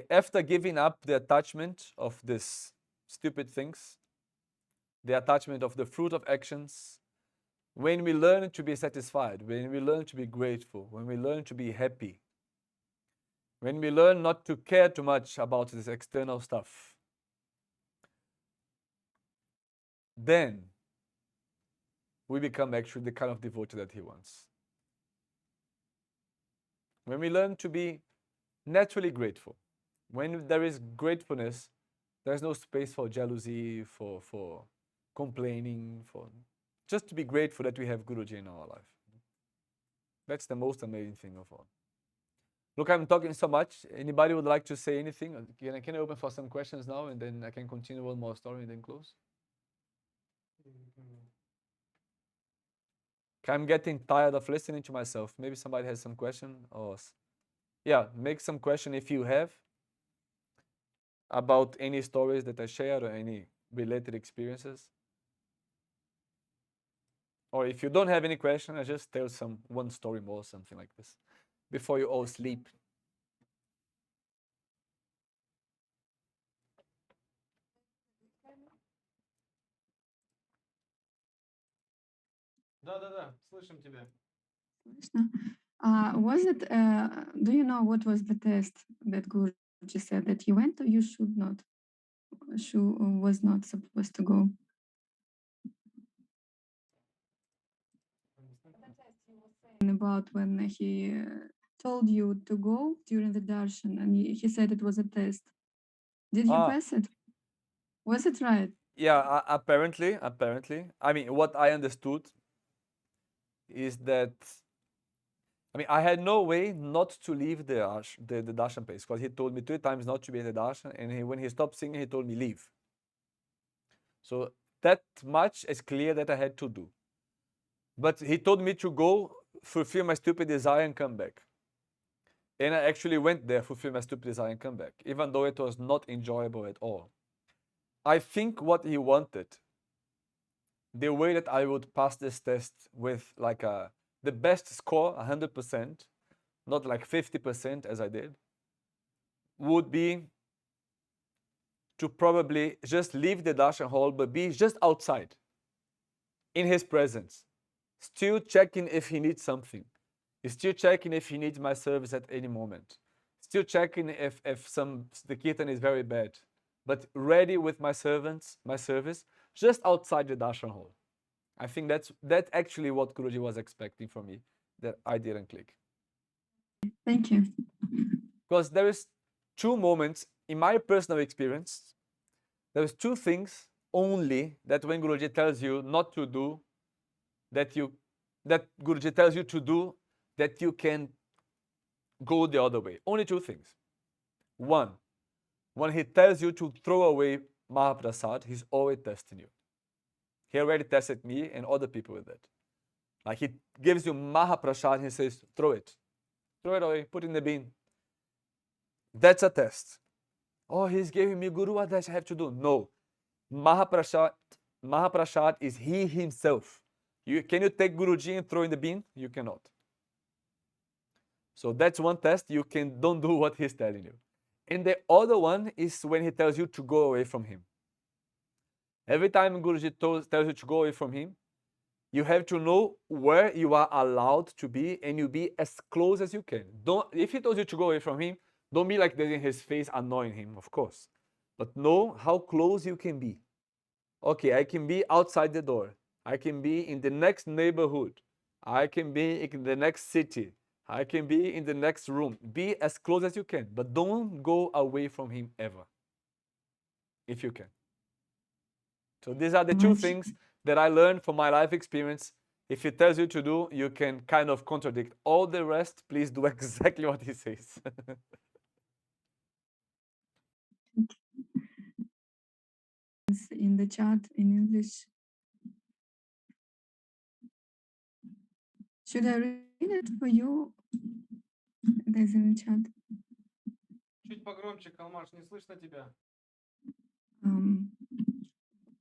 [SPEAKER 1] After giving up the attachment of these stupid things, the attachment of the fruit of actions, when we learn to be satisfied, when we learn to be grateful, when we learn to be happy, when we learn not to care too much about this external stuff, then we become actually the kind of devotee that he wants. When we learn to be naturally grateful, when there is gratefulness, there's no space for jealousy, for complaining, for just to be grateful that we have Guruji in our life. That's the most amazing thing of all. Look, I'm talking so much. Anybody would like to say anything? Can I open for some questions now, and then I can continue one more story and then close? I'm getting tired of listening to myself. Maybe somebody has some question, or yeah, make some question if you have about any stories that I shared or any related experiences. Or if you don't have any question, I just tell one story more, something like this, before you all sleep.
[SPEAKER 2] Да, слышим тебя.
[SPEAKER 3] Слышно. Was it, do you know what was the test that Guruji said that you went or you was not supposed to go? About when he told you to go during the darshan and he said it was a test. Did you pass it? Was it right?
[SPEAKER 1] Yeah, apparently. I mean, what I understood is that, I mean, I had no way not to leave the darshan place because he told me 3 times not to be in the darshan, and when he stopped singing, he told me leave. So that much is clear that I had to do. But he told me to go fulfill my stupid desire and come back. And I actually went there, fulfill my stupid desire and come back, even though it was not enjoyable at all. I think what he wanted, the way that I would pass this test with like the best score, 100%, not like 50% as I did, would be to probably just leave the darshan hall, but be just outside in his presence, still checking if he needs something, still checking if he needs my service at any moment, still checking if the kirtan is very bad, but ready with my service, just outside the darshan hall. I think that's actually what Guruji was expecting from me, that I didn't click.
[SPEAKER 3] Thank you.
[SPEAKER 1] Because there is 2 moments in my personal experience. There's 2 things only that when Guruji tells you not to do, that Guruji tells you to do, that you can go the other way. Only 2 things. One, when he tells you to throw away Mahaprasad, he's always testing you. He already tested me and other people with it. Like he gives you Mahaprasad and he says, throw it away, put it in the bin. That's a test. Oh, he's giving me Guru, what does I have to do? No. Mahaprasad is he himself. Can you take Guruji and throw in the bin? You cannot. So that's one test. Don't do what he's telling you. And the other one is when he tells you to go away from him. Every time Guruji tells you to go away from him, you have to know where you are allowed to be, and you be as close as you can. Don't, if he tells you to go away from him, don't be like this in his face, annoying him, of course. But know how close you can be. Okay, I can be outside the door. I can be in the next neighborhood. I can be in the next city. I can be in the next room. Be as close as you can, but don't go away from him ever, if you can. So these are the two
[SPEAKER 3] Much.
[SPEAKER 1] things that I learned from my life experience. If he tells you to do, you can kind of contradict. All the rest, please do exactly what he says.
[SPEAKER 3] In the chat in English. Should I read it for you? There's in the chat.
[SPEAKER 1] Чуть погромче, Калмаш, не слышно тебя.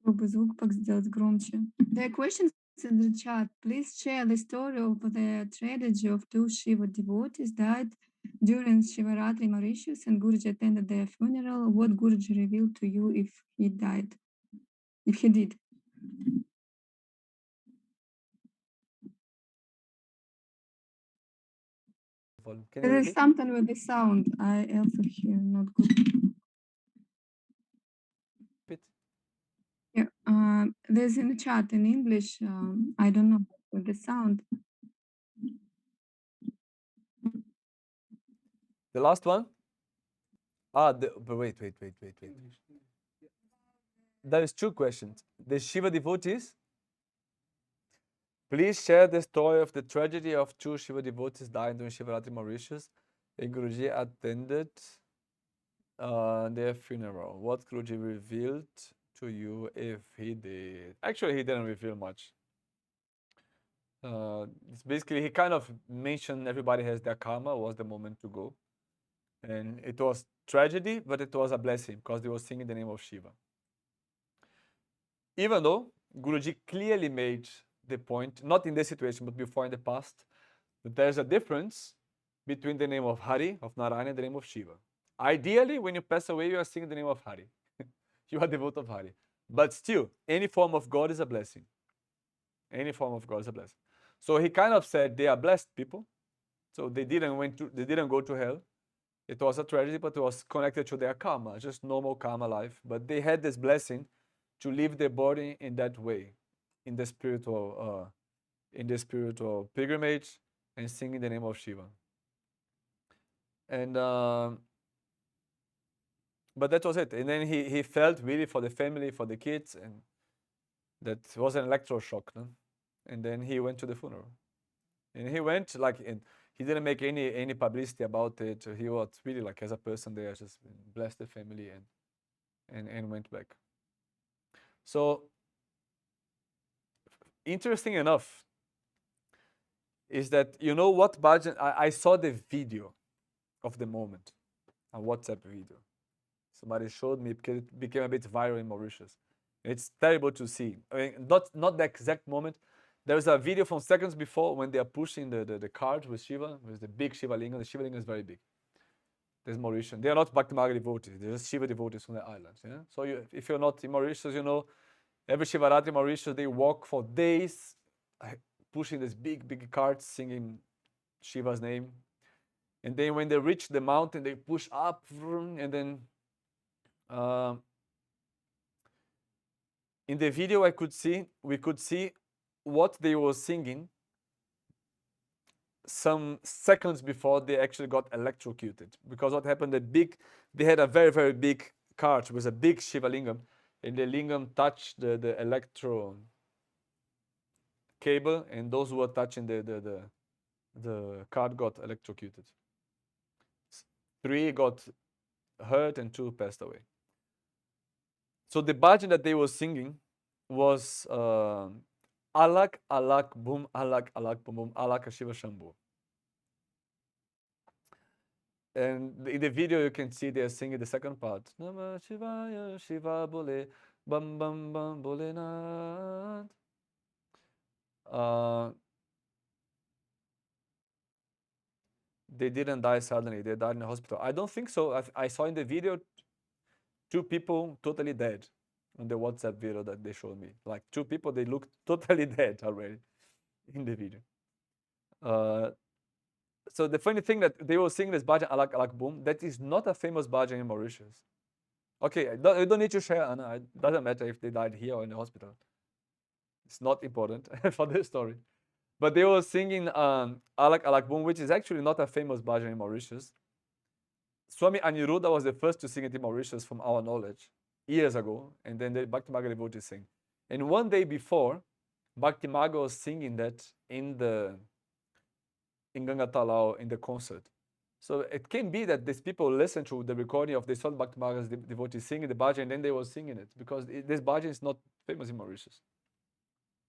[SPEAKER 3] Попробуй звук сделать громче. There are questions in the chat. Please share the story of the tragedy of two Shiva devotees died during Shivaratri Mauritius, and Guruji attended their funeral. What Guruji revealed to you if he died? If he did?
[SPEAKER 1] Can you
[SPEAKER 3] There is
[SPEAKER 1] repeat?
[SPEAKER 3] something with the sound. I also hear not good.
[SPEAKER 1] Repeat.
[SPEAKER 3] Yeah, there's in the chat in English. I don't know with the sound.
[SPEAKER 1] The last one? But wait. There is two questions. The Shiva devotees. Please share the story of the tragedy of two Shiva devotees dying during Shivaratri Mauritius. And Guruji attended their funeral. What Guruji revealed to you if he did? Actually, he didn't reveal much. It's basically, he kind of mentioned everybody has their karma, was the moment to go. And it was tragedy, but it was a blessing because they were singing the name of Shiva. Even though Guruji clearly made the point, not in this situation, but before in the past, that there's a difference between the name of Hari, of Narayana, and the name of Shiva. Ideally, when you pass away, you are singing the name of Hari. You are devoted of Hari. But still, any form of God is a blessing. Any form of God is a blessing. So he kind of said they are blessed people. So they didn't go to hell. It was a tragedy, but it was connected to their karma, just normal karma life. But they had this blessing to leave their body in that way, in the spiritual pilgrimage and singing the name of Shiva. And but that was it. And then he felt really for the family, for the kids, and that was an electroshock. No? And then he went to the funeral. And he went and he didn't make any publicity about it. He was really like as a person there, just blessed the family and went back. So interesting enough is that you know what bhajan, I saw the video of the moment, a WhatsApp video. Somebody showed me because it became a bit viral in Mauritius. It's terrible to see. I mean, not the exact moment. There was a video from seconds before when they are pushing the cart with Shiva, with the big Shiva Linga. The Shiva Linga is very big. There's Mauritian. They are not Bhakti Marga devotees. They're just Shiva devotees from the islands. Yeah? So if you're not in Mauritius, you know, every Shivaratri in Mauritius, they walk for days pushing this big cart, singing Shiva's name. And then when they reach the mountain, they push up, and then in the video we could see what they were singing some seconds before they actually got electrocuted. Because what happened, they had a very big cart with a big Shiva lingam, and the lingam touched the electro cable, and those who were touching the cart got electrocuted. 3 got hurt and 2 passed away. So the bhajan that they were singing was Alak Alak Boom Alak Alak Boom Boom Alak Shiva Shambhu. And in the video you can see they are singing the second part. Namah Shivaya Shiva Bole Bam Bam Bam Bolenath. They didn't die suddenly. They died in the hospital. I don't think so. I saw in the video 2 people totally dead. on the WhatsApp video that they showed me. Like 2 people, they look totally dead already in the video. So the funny thing that they were singing this bhajan alak alak boom, that is not a famous bhajan in Mauritius. Okay, you don't need to share, Anna. It doesn't matter if they died here or in the hospital. It's not important for this story. But they were singing Alak Alak Boom, which is actually not a famous bhajan in Mauritius. Swami Aniruddha was the first to sing it in Mauritius from our knowledge years ago, and then the Bhakti Marga devotees sing. And one day before, Bhakti Marga was singing that in Ganga Talao in the concert. So it can be that these people listened to the recording of the Swami Bhakti Marga's devotees singing the bhajan, and then they were singing it because this bhajan is not famous in Mauritius.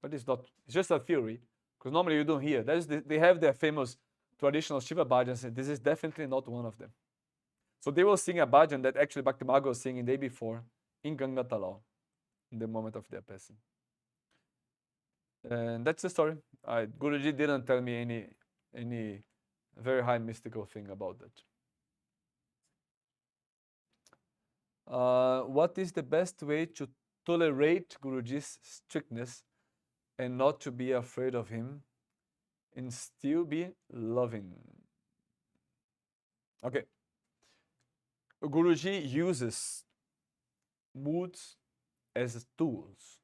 [SPEAKER 1] But it's not. It's just a theory because normally you don't hear. They have their famous traditional Shiva bhajans, and this is definitely not one of them. So they will sing a bhajan that actually Bhakti Marga was singing the day before in Ganga Talao, in the moment of their passing. And that's the story. Guruji didn't tell me any very high mystical thing about that. What is the best way to tolerate Guruji's strictness and not to be afraid of him and still be loving? Okay. Guruji uses moods as tools.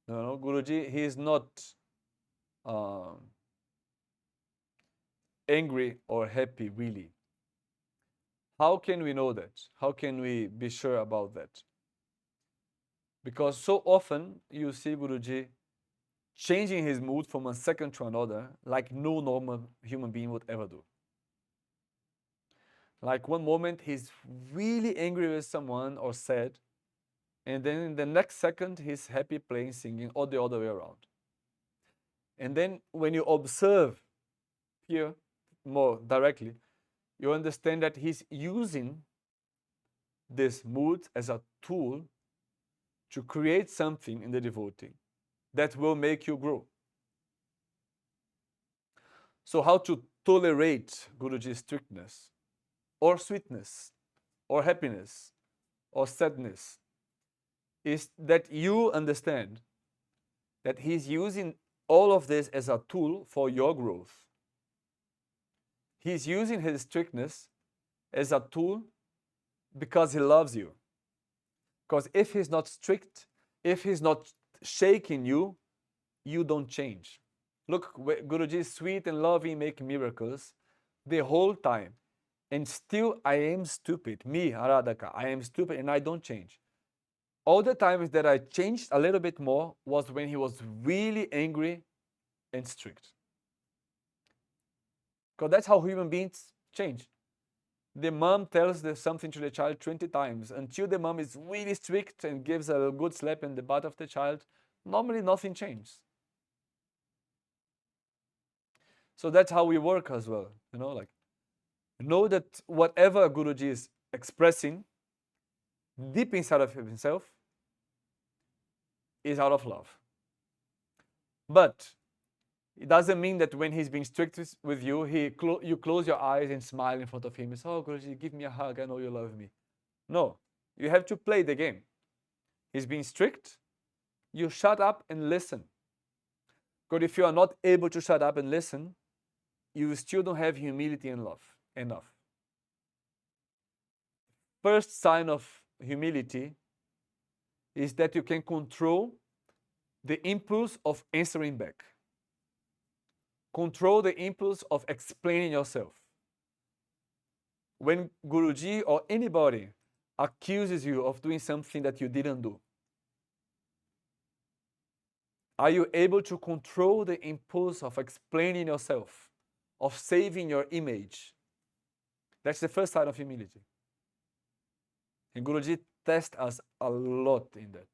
[SPEAKER 1] No, Guruji, he is not angry or happy, really. How can we know that? How can we be sure about that? Because so often you see Guruji changing his mood from one second to another like no normal human being would ever do. Like one moment he's really angry with someone or sad, and then in the next second he's happy playing, singing, or the other way around. And then when you observe here more directly, you understand that he's using this mood as a tool to create something in the devotee that will make you grow. So how to tolerate Guruji's strictness or sweetness or happiness or sadness is that you understand that he's using all of this as a tool for your growth. He's using his strictness as a tool because he loves you. Because if he's not strict, if he's not shaking you, you don't change. Look, Guruji is sweet and loving, making miracles the whole time. And still I am stupid. Me, Aaradhaka, I am stupid and I don't change. All the times that I changed a little bit more was when he was really angry and strict. Because that's how human beings change. The mom tells something to the child 20 times. Until the mom is really strict and gives a good slap in the butt of the child, normally nothing changes. So that's how we work as well. Like know that whatever Guruji is expressing deep inside of himself is out of love. But it doesn't mean that when he's being strict with you, you close your eyes and smile in front of him and say, "Oh, Guruji, give me a hug. I know you love me." No, you have to play the game. He's being strict. You shut up and listen. Because if you are not able to shut up and listen, you still don't have humility and love enough. First sign of humility is that you can control the impulse of answering back. Control the impulse of explaining yourself. When Guruji or anybody accuses you of doing something that you didn't do, are you able to control the impulse of explaining yourself, of saving your image? That's the first sign of humility. And Guruji tests us a lot in that.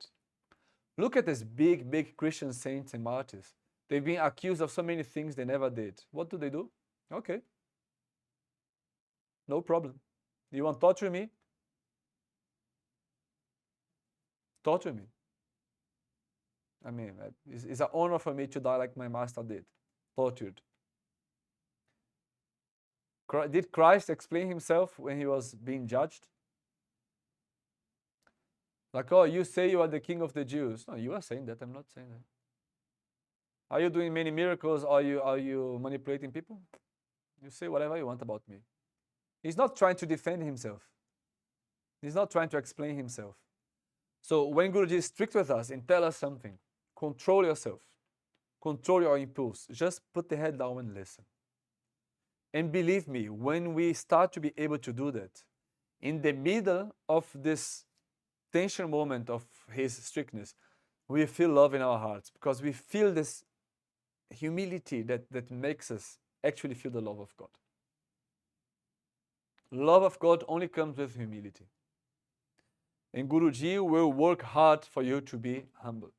[SPEAKER 1] Look at these big Christian saints and martyrs. They've been accused of so many things they never did. What do? Okay. No problem. You want to torture me? Torture me. I mean, it's an honor for me to die like my master did, tortured. Did Christ explain himself when he was being judged? Like, oh, you say you are the king of the Jews. No, you are saying that. I'm not saying that. Are you doing many miracles? Are you manipulating people? You say whatever you want about me. He's not trying to defend himself. He's not trying to explain himself. So when Guruji is strict with us and tell us something, control yourself, control your impulse. Just put the head down and listen. And believe me, when we start to be able to do that, in the middle of this tension moment of his strictness, we feel love in our hearts because we feel this humility that makes us actually feel the love of God. Love of God only comes with humility. And Guruji will work hard for you to be humble.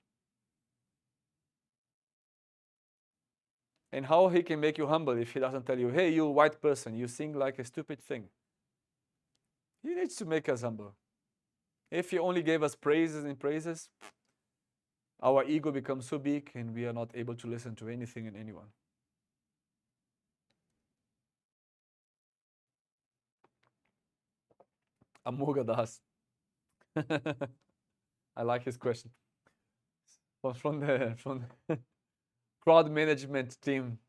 [SPEAKER 1] And how he can make you humble if he doesn't tell you, hey, you white person, you sing like a stupid thing. He needs to make us humble. If he only gave us praises and praises, our ego becomes so big and we are not able to listen to anything and anyone. Amoga Das. I like his question. From the crowd management team.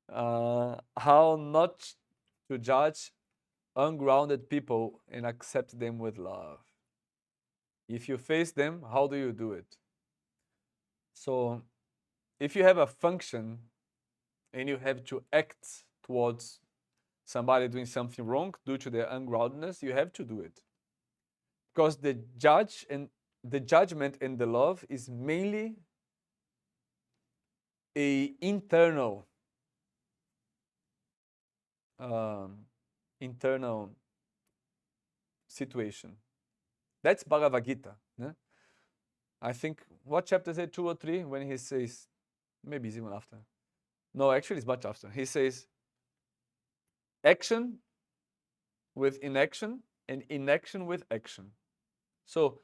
[SPEAKER 1] How not to judge ungrounded people and accept them with love. If you face them, how do you do it? So, if you have a function and you have to act towards somebody doing something wrong due to their ungroundedness, you have to do it. Because the judgment and the love is mainly a internal situation. That's Bhagavad Gita. Né? I think, what chapter is it, 2 or 3, when he says, maybe it's even after. No, actually it's much after. He says, action with inaction and inaction with action. So,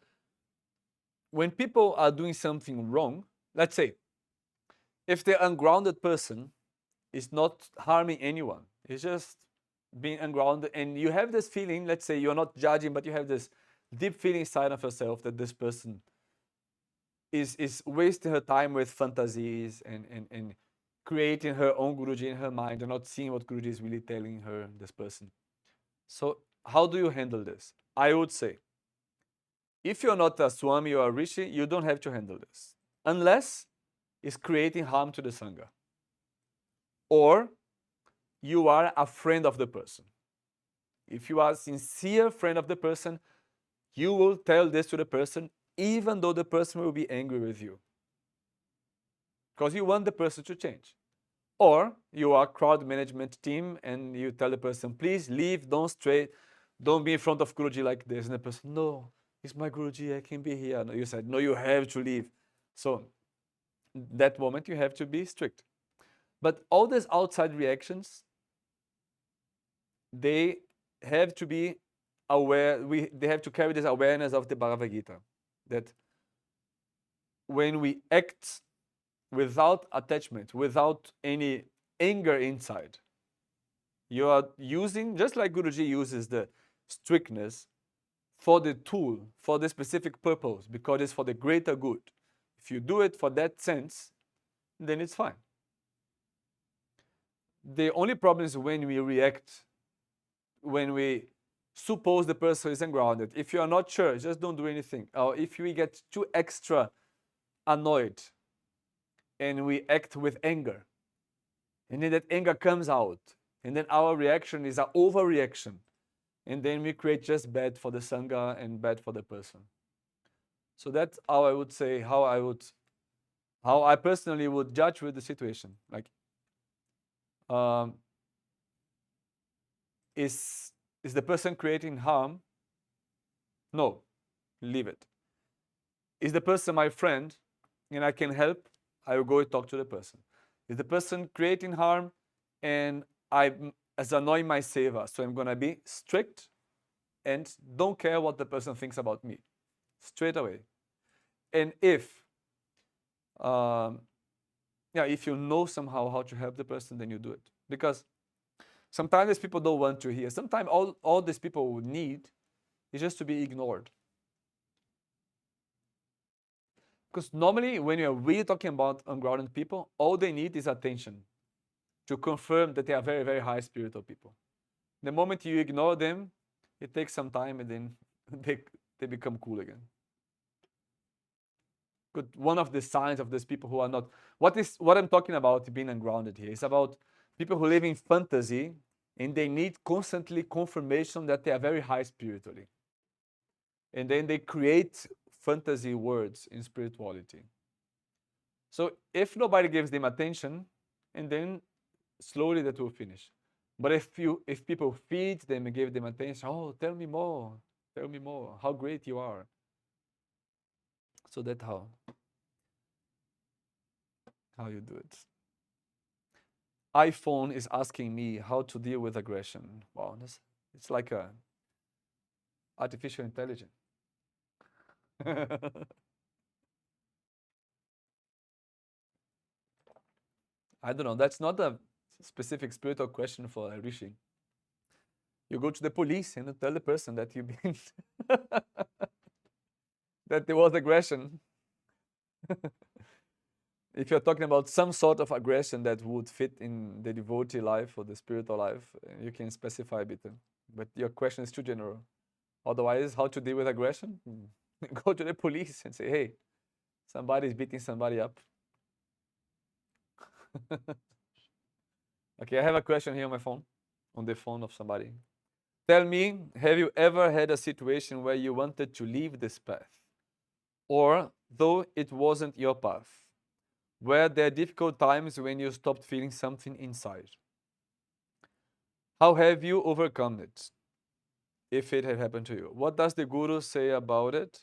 [SPEAKER 1] when people are doing something wrong, let's say, if the ungrounded person is not harming anyone, it's just being ungrounded, and you have this feeling, let's say you're not judging, but you have this deep feeling inside of yourself that this person is wasting her time with fantasies and creating her own Guruji in her mind and not seeing what Guruji is really telling her, this person. So how do you handle this? I would say, if you're not a Swami or a Rishi, you don't have to handle this. Unless it's creating harm to the Sangha. Or you are a friend of the person. If you are a sincere friend of the person, you will tell this to the person, even though the person will be angry with you. Because you want the person to change. Or you are crowd management team and you tell the person, please leave, don't stray, don't be in front of Guruji like this. And the person, no, it's my Guruji, I can be here. No, you said, no, you have to leave. So that moment you have to be strict. But all these outside reactions, they have to be aware, they have to carry this awareness of the Bhagavad Gita, that when we act without attachment, without any anger inside, you are using, just like Guruji uses the strictness for the tool, for the specific purpose, because it's for the greater good. If you do it for that sense, then it's fine. The only problem is when we react, when we suppose the person is ungrounded. If you are not sure, just don't do anything. Or if we get too extra annoyed and we act with anger, and then that anger comes out, and then our reaction is an overreaction, and then we create just bad for the Sangha and bad for the person. So that's how I would say, how I personally would judge with the situation. Like, is the person creating harm? No, leave it. Is the person my friend and I can help? I will go and talk to the person. Is the person creating harm and I'm as annoying my seva? So I'm gonna be strict and don't care what the person thinks about me, straight away. And if if you know somehow how to help the person, then you do it. Because sometimes people don't want to hear. Sometimes all these people would need is just to be ignored. Because normally when you're really talking about ungrounded people, all they need is attention to confirm that they are very, very high spiritual people. The moment you ignore them, it takes some time and then they become cool again. But one of the signs of these people who are not, what I'm talking about being ungrounded here is about people who live in fantasy and they need constantly confirmation that they are very high spiritually. And then they create fantasy words in spirituality. So if nobody gives them attention, and then slowly that will finish. But if people feed them and give them attention, oh, tell me more, how great you are. So that's how you do it. iPhone is asking me how to deal with aggression. Wow, it's like a artificial intelligence. I don't know. That's not a specific spiritual question for Rishi. You go to the police and you tell the person that you've been that there was aggression. If you're talking about some sort of aggression that would fit in the devotee life or the spiritual life, you can specify a bit. But your question is too general. Otherwise, how to deal with aggression? Go to the police and say, hey, somebody's beating somebody up. Okay, I have a question here on my phone, on the phone of somebody. Tell me, have you ever had a situation where you wanted to leave this path? Or, though it wasn't your path, were there difficult times when you stopped feeling something inside? How have you overcome it, if it had happened to you? What does the Guru say about it?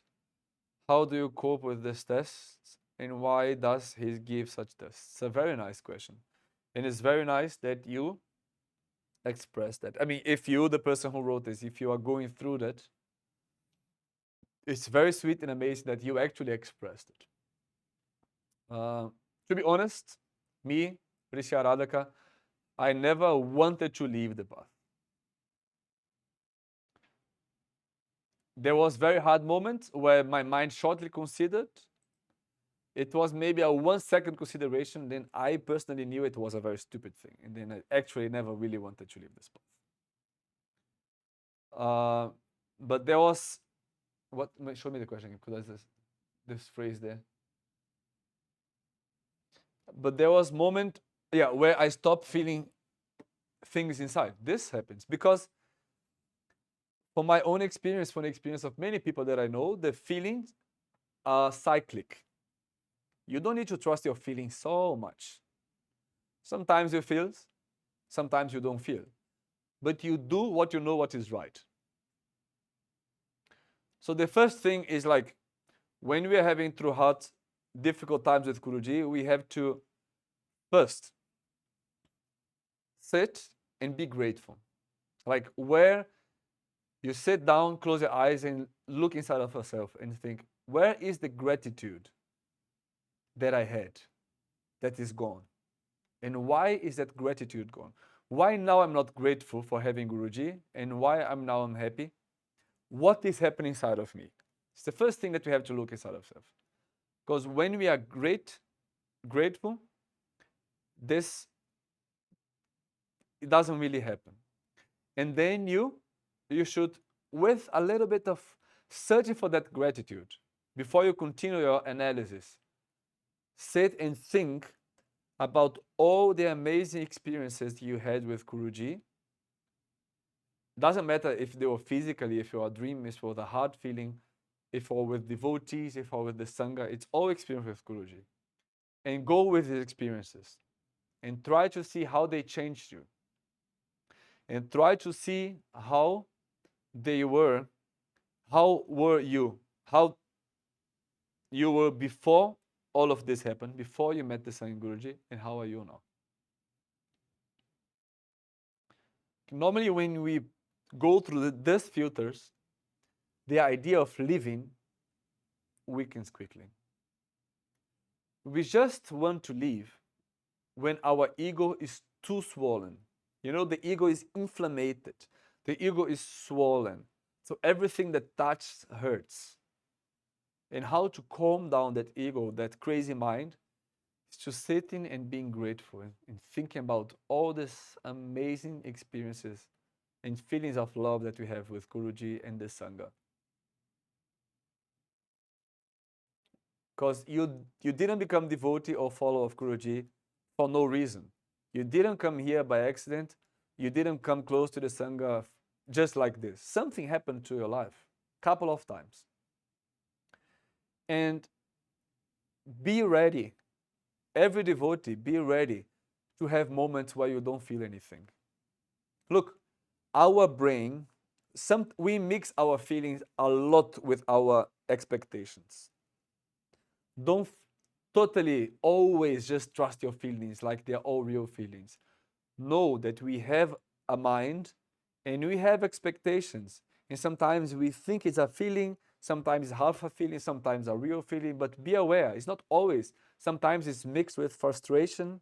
[SPEAKER 1] How do you cope with this tests? And why does he give such tests? It's a very nice question. And it's very nice that you express that. I mean, if you, the person who wrote this, if you are going through that, it's very sweet and amazing that you actually expressed it. To be honest, me, Rishi Aaradhaka, I never wanted to leave the path. There was very hard moments where my mind shortly considered. It was maybe a 1 second consideration. Then I personally knew it was a very stupid thing. And then I actually never really wanted to leave this path. But there was, show me the question because there's this phrase there. But there was moment, where I stopped feeling things inside. This happens because from my own experience, from the experience of many people that I know, the feelings are cyclic. You don't need to trust your feelings so much. Sometimes you feel, sometimes you don't feel. But you do what you know what is right. So the first thing is like, when we are having through hard, difficult times with Guruji, we have to first sit and be grateful. Like where you sit down, close your eyes and look inside of yourself and think, where is the gratitude that I had that is gone? And why is that gratitude gone? Why now I'm not grateful for having Guruji? And why I'm happy? What is happening inside of me? It's the first thing that we have to look inside of ourselves. Because when we are grateful, it doesn't really happen. And then you should, with a little bit of searching for that gratitude, before you continue your analysis, sit and think about all the amazing experiences you had with Guruji. Doesn't matter if they were physically, if you are dreaming, if it was a hard feeling, if you were with devotees, if you were with the Sangha, it's all experience with Guruji. And go with these experiences and try to see how they changed you. And try to see how they were, how were you, how you were before all of this happened, before you met the Sangha Guruji, and how are you now? Normally when we go through these filters, the idea of living weakens quickly. We just want to live when our ego is too swollen. You know, the ego is inflamed. The ego is swollen. So everything that touches hurts. And how to calm down that ego, that crazy mind, is to sitting and being grateful and thinking about all these amazing experiences and feelings of love that we have with Guruji and the Sangha. Because you didn't become devotee or follower of Guruji for no reason. You didn't come here by accident. You didn't come close to the Sangha just like this. Something happened to your life a couple of times. And be ready. Every devotee, be ready to have moments where you don't feel anything. Look, our brain, we mix our feelings a lot with our expectations. Don't totally always just trust your feelings like they're all real feelings. Know that we have a mind and we have expectations. And sometimes we think it's a feeling, sometimes half a feeling, sometimes a real feeling, but be aware, it's not always. Sometimes it's mixed with frustration,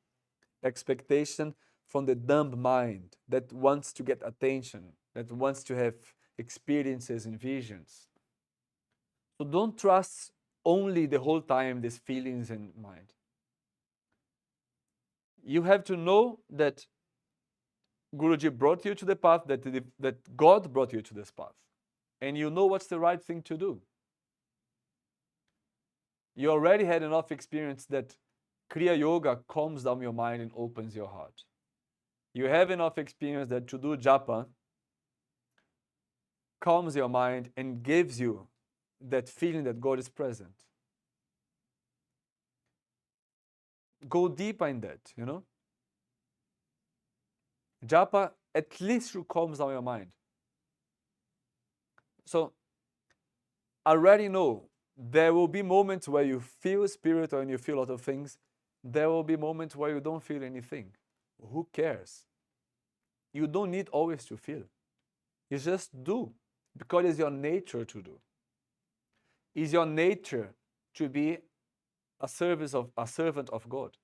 [SPEAKER 1] expectation from the dumb mind that wants to get attention, that wants to have experiences and visions. So don't trust only the whole time these feelings and mind. You have to know that Guruji brought you to the path, that God brought you to this path. And you know what's the right thing to do. You already had enough experience that Kriya Yoga calms down your mind and opens your heart. You have enough experience that to do japa calms your mind and gives you that feeling that God is present. Go deeper in that, you know. Japa at least calms down your mind. So I already know there will be moments where you feel spiritual and you feel a lot of things. There will be moments where you don't feel anything. Who cares? You don't need always to feel. You just do because it's your nature to do. It's your nature to be a servant of God.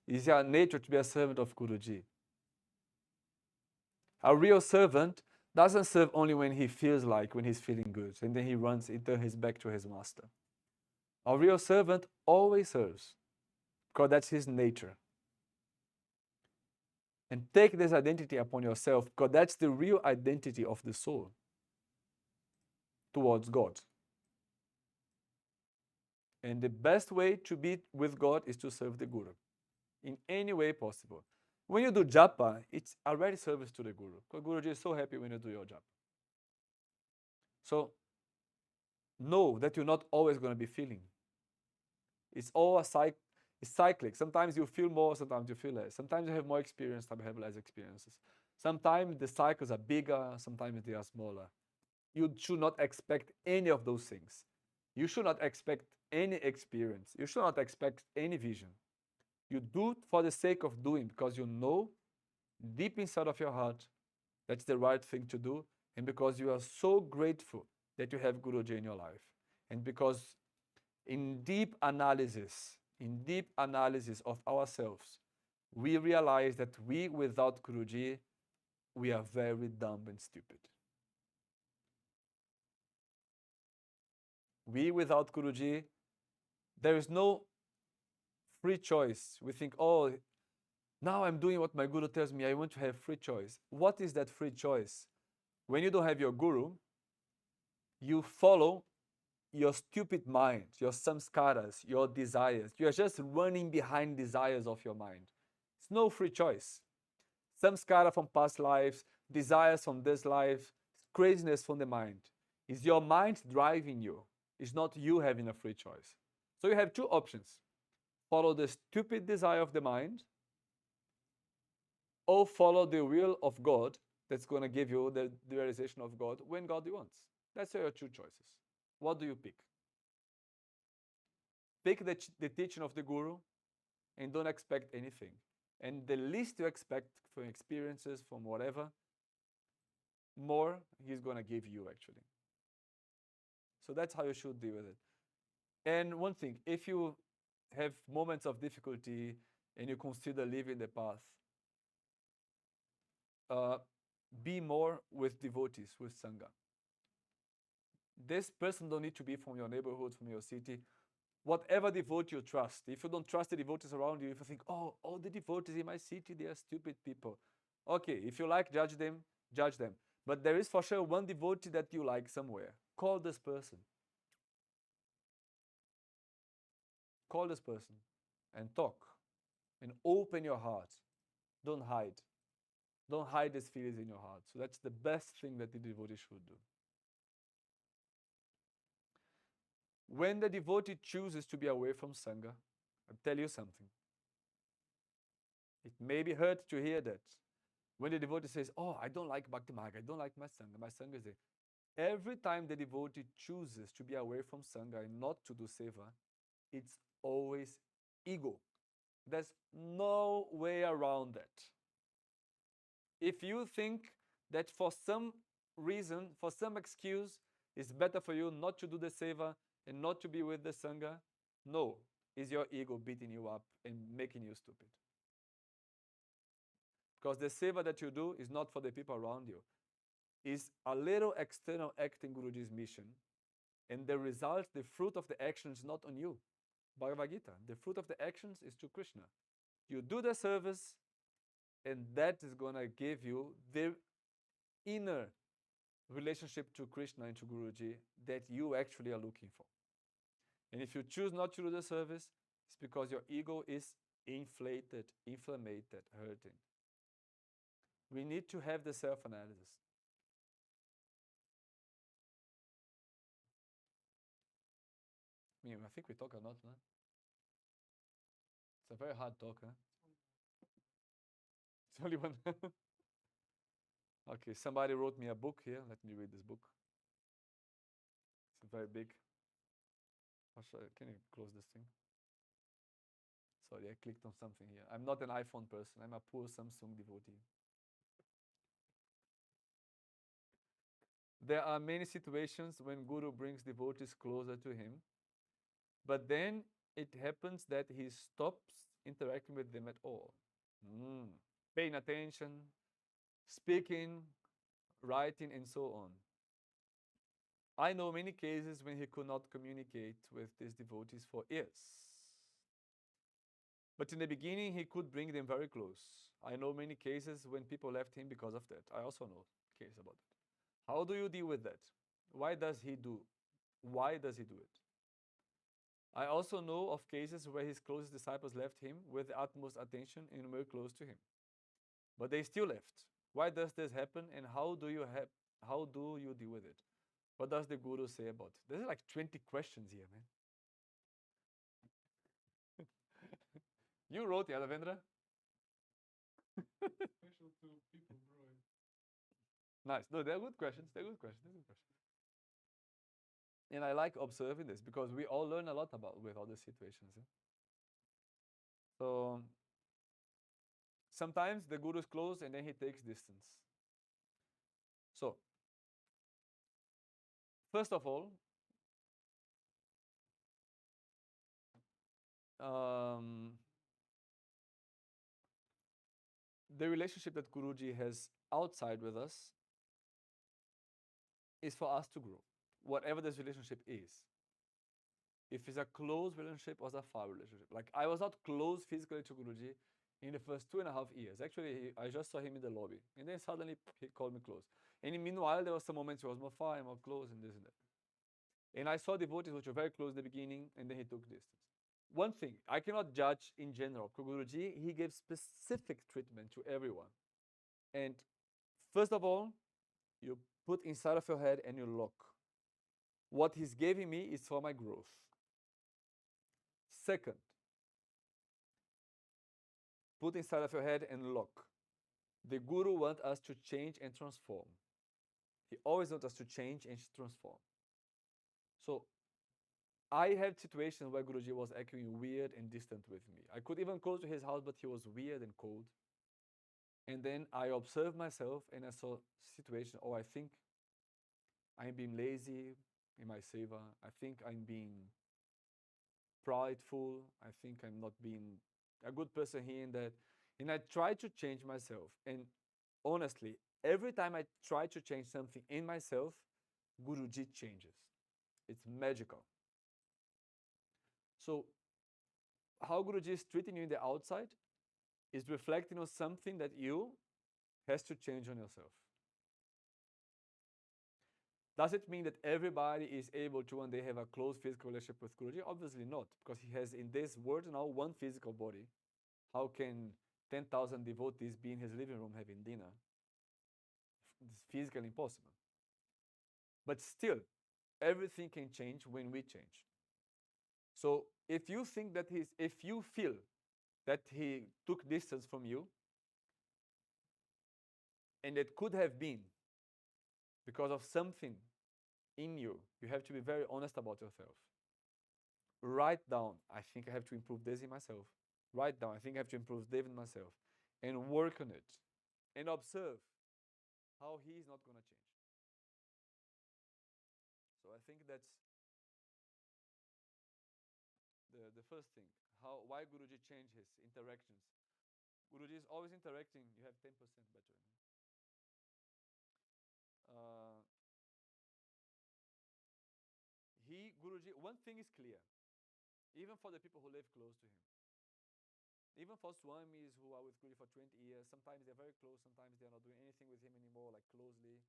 [SPEAKER 1] It's your nature to be a servant of Guruji. A real servant doesn't serve only when he feels like, when he's feeling good, and then he turns his back to his master. A real servant always serves because that's his nature. And take this identity upon yourself because that's the real identity of the soul towards God. And the best way to be with God is to serve the Guru in any way possible. When you do japa, it's already service to the Guru because Guruji is so happy when you do your japa. So know that you're not always going to be feeling. It's all it's cyclic. Sometimes you feel more, sometimes you feel less. Sometimes you have more experience, sometimes you have less experiences. Sometimes the cycles are bigger, sometimes they are smaller. You should not expect any of those things. You should not expect any experience. You should not expect any vision. You do it for the sake of doing because you know deep inside of your heart that's the right thing to do, and because you are so grateful that you have Guruji in your life, and because in deep analysis of ourselves, we realize that we without Guruji, we are very dumb and stupid. We without Guruji, there is no free choice. We think, oh, now I'm doing what my Guru tells me. I want to have free choice. What is that free choice? When you don't have your Guru, you follow your stupid mind, your samskaras, your desires. You are just running behind desires of your mind. It's no free choice. Samskara from past lives, desires from this life, craziness from the mind. It's your mind driving you. It's not you having a free choice. So you have two options. Follow the stupid desire of the mind, or follow the will of God that's going to give you the realization of God when God wants. That's your two choices. What do you pick? Pick the teaching of the Guru and don't expect anything. And the least you expect from experiences, from whatever, more he's going to give you actually. So that's how you should deal with it. And one thing, if you have moments of difficulty and you consider leaving the path, uh, be more with devotees, with Sangha. This person don't need to be from your neighborhood, from your city. Whatever devotee you trust. If you don't trust the devotees around you, if you think, oh, all the devotees in my city, they are stupid people. Okay, if you like, judge them, judge them. But there is for sure one devotee that you like somewhere. Call this person. Call this person and talk and open your heart. Don't hide. Don't hide these feelings in your heart. So that's the best thing that the devotee should do. When the devotee chooses to be away from Sangha, I'll tell you something. It may be hurt to hear that. When the devotee says, oh, I don't like Bhakti Marga, I don't like my Sangha is there. Every time the devotee chooses to be away from Sangha and not to do Seva, it's always ego. There's no way around that. If you think that for some reason, for some excuse, it's better for you not to do the Seva and not to be with the Sangha, no, it's your ego beating you up and making you stupid. Because the Seva that you do is not for the people around you. It's a little external act in Guruji's mission. And the result, the fruit of the action is not on you. Bhagavad Gita, the fruit of the actions is to Krishna. You do the service, and that is going to give you the inner relationship to Krishna and to Guruji that you actually are looking for. And if you choose not to do the service, it's because your ego is inflated, inflamed, hurting. We need to have the self-analysis. I think we talk a lot, huh? It's a very hard talk, huh? It's only one. Okay, somebody wrote me a book here. Let me read this book. It's very big. Can you close this thing? Sorry, I clicked on something here. I'm not an iPhone person. I'm a poor Samsung devotee. There are many situations when Guru brings devotees closer to him, but then it happens that he stops interacting with them at all. Paying attention, speaking, writing, and so on. I know many cases when he could not communicate with these devotees for years. But in the beginning, he could bring them very close. I know many cases when people left him because of that. I also know cases about it. How do you deal with that? Why does he do it? I also know of cases where his closest disciples left him with the utmost attention and were close to him. But they still left. Why does this happen, and how do you deal with it? What does the Guru say about it? There's like 20 questions here, man. You wrote it, Ravendra? Special to people, bro. Nice. No, they're good questions. And I like observing this because we all learn a lot with all the situations. So sometimes the Guru is close and then he takes distance. So first of all, the relationship that Guruji has outside with us is for us to grow, whatever this relationship is. If it's a close relationship or a far relationship. Like I was not close physically to Guruji in the first 2.5 years. Actually, I just saw him in the lobby. And then suddenly he called me close. And meanwhile, there were some moments he was more far and more close and this and that. And I saw devotees which were very close in the beginning, and then he took distance. One thing, I cannot judge in general. Guruji, he gave specific treatment to everyone. And first of all, you put inside of your head and you lock. What he's giving me is for my growth. Second, put inside of your head and lock. The Guru wants us to change and transform. He always wants us to change and transform. So I had situations where Guruji was acting weird and distant with me. I could even go to his house, but he was weird and cold. And then I observed myself and I saw situation, I think I'm being lazy in my seva. I think I'm being prideful. I think I'm not being a good person here and that. And I tried to change myself. And honestly, every time I try to change something in myself, Guruji changes. It's magical. So how Guruji is treating you in the outside is reflecting on something that you has to change on yourself. Does it mean that everybody is able to one day have a close physical relationship with Guruji? Obviously not, because he has in this world now one physical body. How can 10,000 devotees be in his living room having dinner? It's physically impossible. But still, everything can change when we change. So if you think that if you feel that he took distance from you, and it could have been because of something in you, you have to be very honest about yourself. Write down, I think I have to improve this in myself. Write down, I think I have to improve David in myself. And work on it. And observe how he is not going to change. So I think that's the first thing. Why Guruji changed his interactions. Guruji is always interacting. You have 10% better. Guruji, one thing is clear, even for the people who live close to him. Even for Swamis who are with Guruji for 20 years, sometimes they're very close, sometimes they're not doing anything with him anymore, like closely.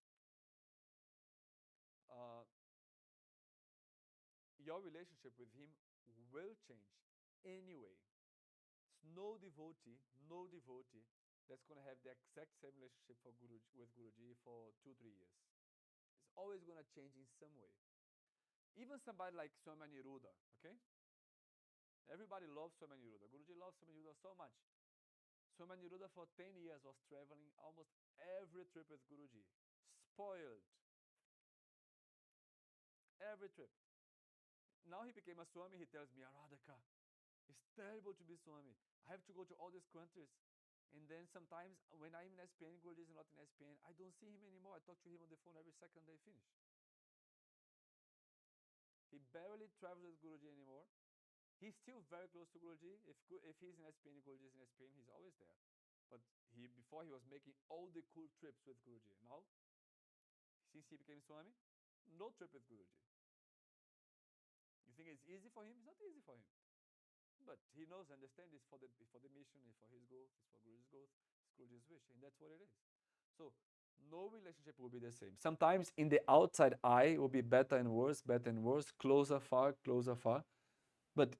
[SPEAKER 1] Your relationship with him will change anyway. It's no devotee that's going to have the exact same relationship with Guruji for 2-3 years. It's always going to change in some way. Even somebody like Swami Niruddha, okay? Everybody loves Swami Niruddha. Guruji loves Swami Niruddha so much. Swami Niruddha for 10 years was traveling almost every trip with Guruji. Spoiled. Every trip. Now he became a Swami, he tells me, Aaradhaka, it's terrible to be Swami. I have to go to all these countries. And then sometimes when I'm in SPN, Guruji is not in SPN, I don't see him anymore. I talk to him on the phone every second they finish. He barely travels with Guruji anymore. He's still very close to Guruji. If he's in SPN, Guruji is in SPN, he's always there. But before he was making all the cool trips with Guruji. Now, since he became Swami, no trip with Guruji. You think it's easy for him? It's not easy for him. But he knows, understands it's for the mission, it's for his growth, it's for Guruji's growth, it's Guruji's wish, and that's what it is. So no relationship will be the same. Sometimes in the outside eye it will be better and worse, closer, far. But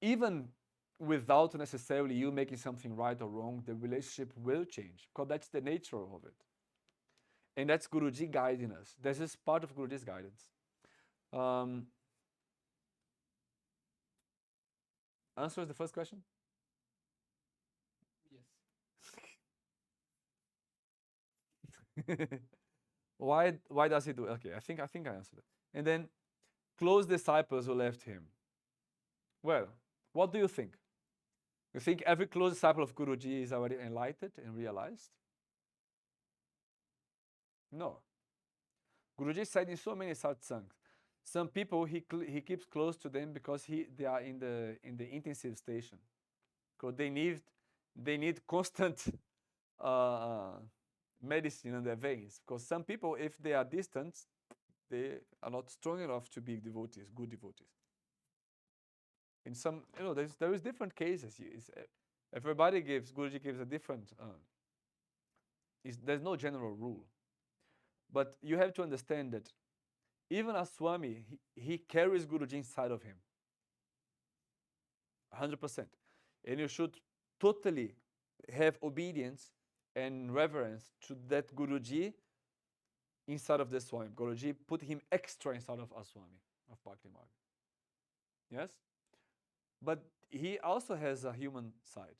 [SPEAKER 1] even without necessarily you making something right or wrong, the relationship will change because that's the nature of it. And that's Guruji guiding us. This is part of Guruji's guidance. Answers the first question?
[SPEAKER 2] Yes.
[SPEAKER 1] Why does he do it? Okay, I think I answered it. And then close disciples who left him. Well, what do you think? You think every close disciple of Guruji is already enlightened and realized? No. Guruji said in so many satsangs, some people he keeps close to them because they are in the intensive station, because they need constant medicine in their veins. Because some people, if they are distant, they are not strong enough to be devotees, good devotees. In some, there is different cases. Guruji gives a different. There's no general rule, but you have to understand that even a Swami, he carries Guruji inside of him, 100%, and you should totally have obedience and reverence to that Guruji inside of the Swami. Guruji put him extra inside of a Swami of Bhakti Marg. Yes? But he also has a human side.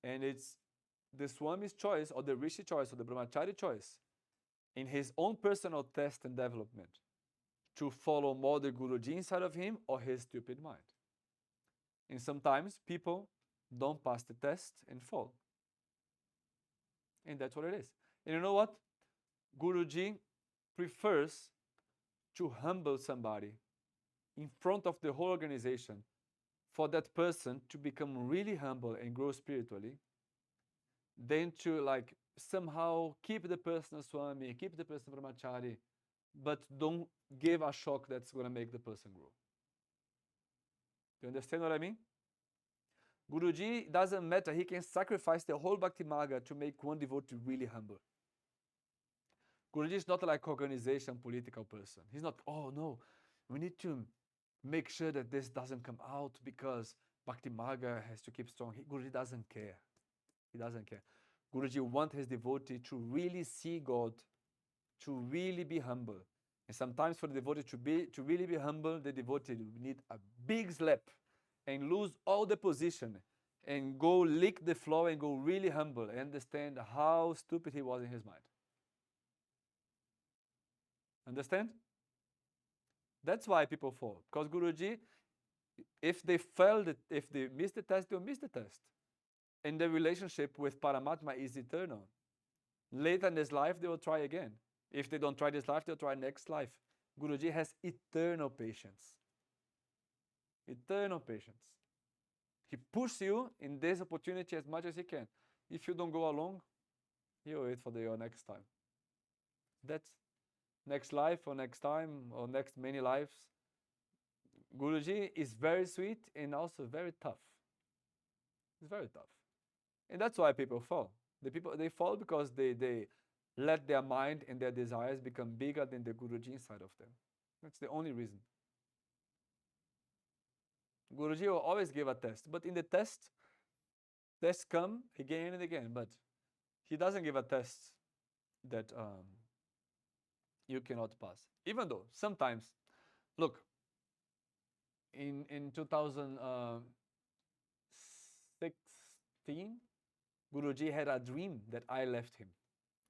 [SPEAKER 1] And it's the Swami's choice, or the Rishi choice, or the Brahmachari choice, in his own personal test and development, to follow more the Guruji inside of him or his stupid mind. And sometimes people don't pass the test and fall. And that's what it is. And you know what? Guruji prefers to humble somebody in front of the whole organization for that person to become really humble and grow spiritually than to somehow keep the person a swami, keep the person brahmachari, but don't give a shock that's going to make the person grow. Do you understand what I mean? Guruji doesn't matter. He can sacrifice the whole Bhakti Marga to make one devotee really humble. Guruji is not like organization, political person. He's not, oh no, we need to make sure that this doesn't come out because Bhakti Marga has to keep strong. Guruji doesn't care. He doesn't care. Guruji wants his devotee to really see God, to really be humble. And sometimes for the devotee to really be humble, the devotee need a big slap and lose all the position and go lick the floor and go really humble and understand how stupid he was in his mind. Understand? That's why people fall. Because Guruji, if they failed, if they missed the test, they'll miss the test. And the relationship with Paramatma is eternal. Later in this life, they will try again. If they don't try this life, they'll try next life. Guruji has eternal patience. Eternal patience. He pushes you in this opportunity as much as he can. If you don't go along, he'll wait for your next time. That's next life or next time or next many lives. Guruji is very sweet and also very tough. It's very tough. And that's why people fall. They fall because they let their mind and their desires become bigger than the Guruji inside of them. That's the only reason. Guruji will always give a test, but in the test, tests come again and again, but he doesn't give a test that you cannot pass. Even though sometimes, look, in 2016, Guruji had a dream that I left him.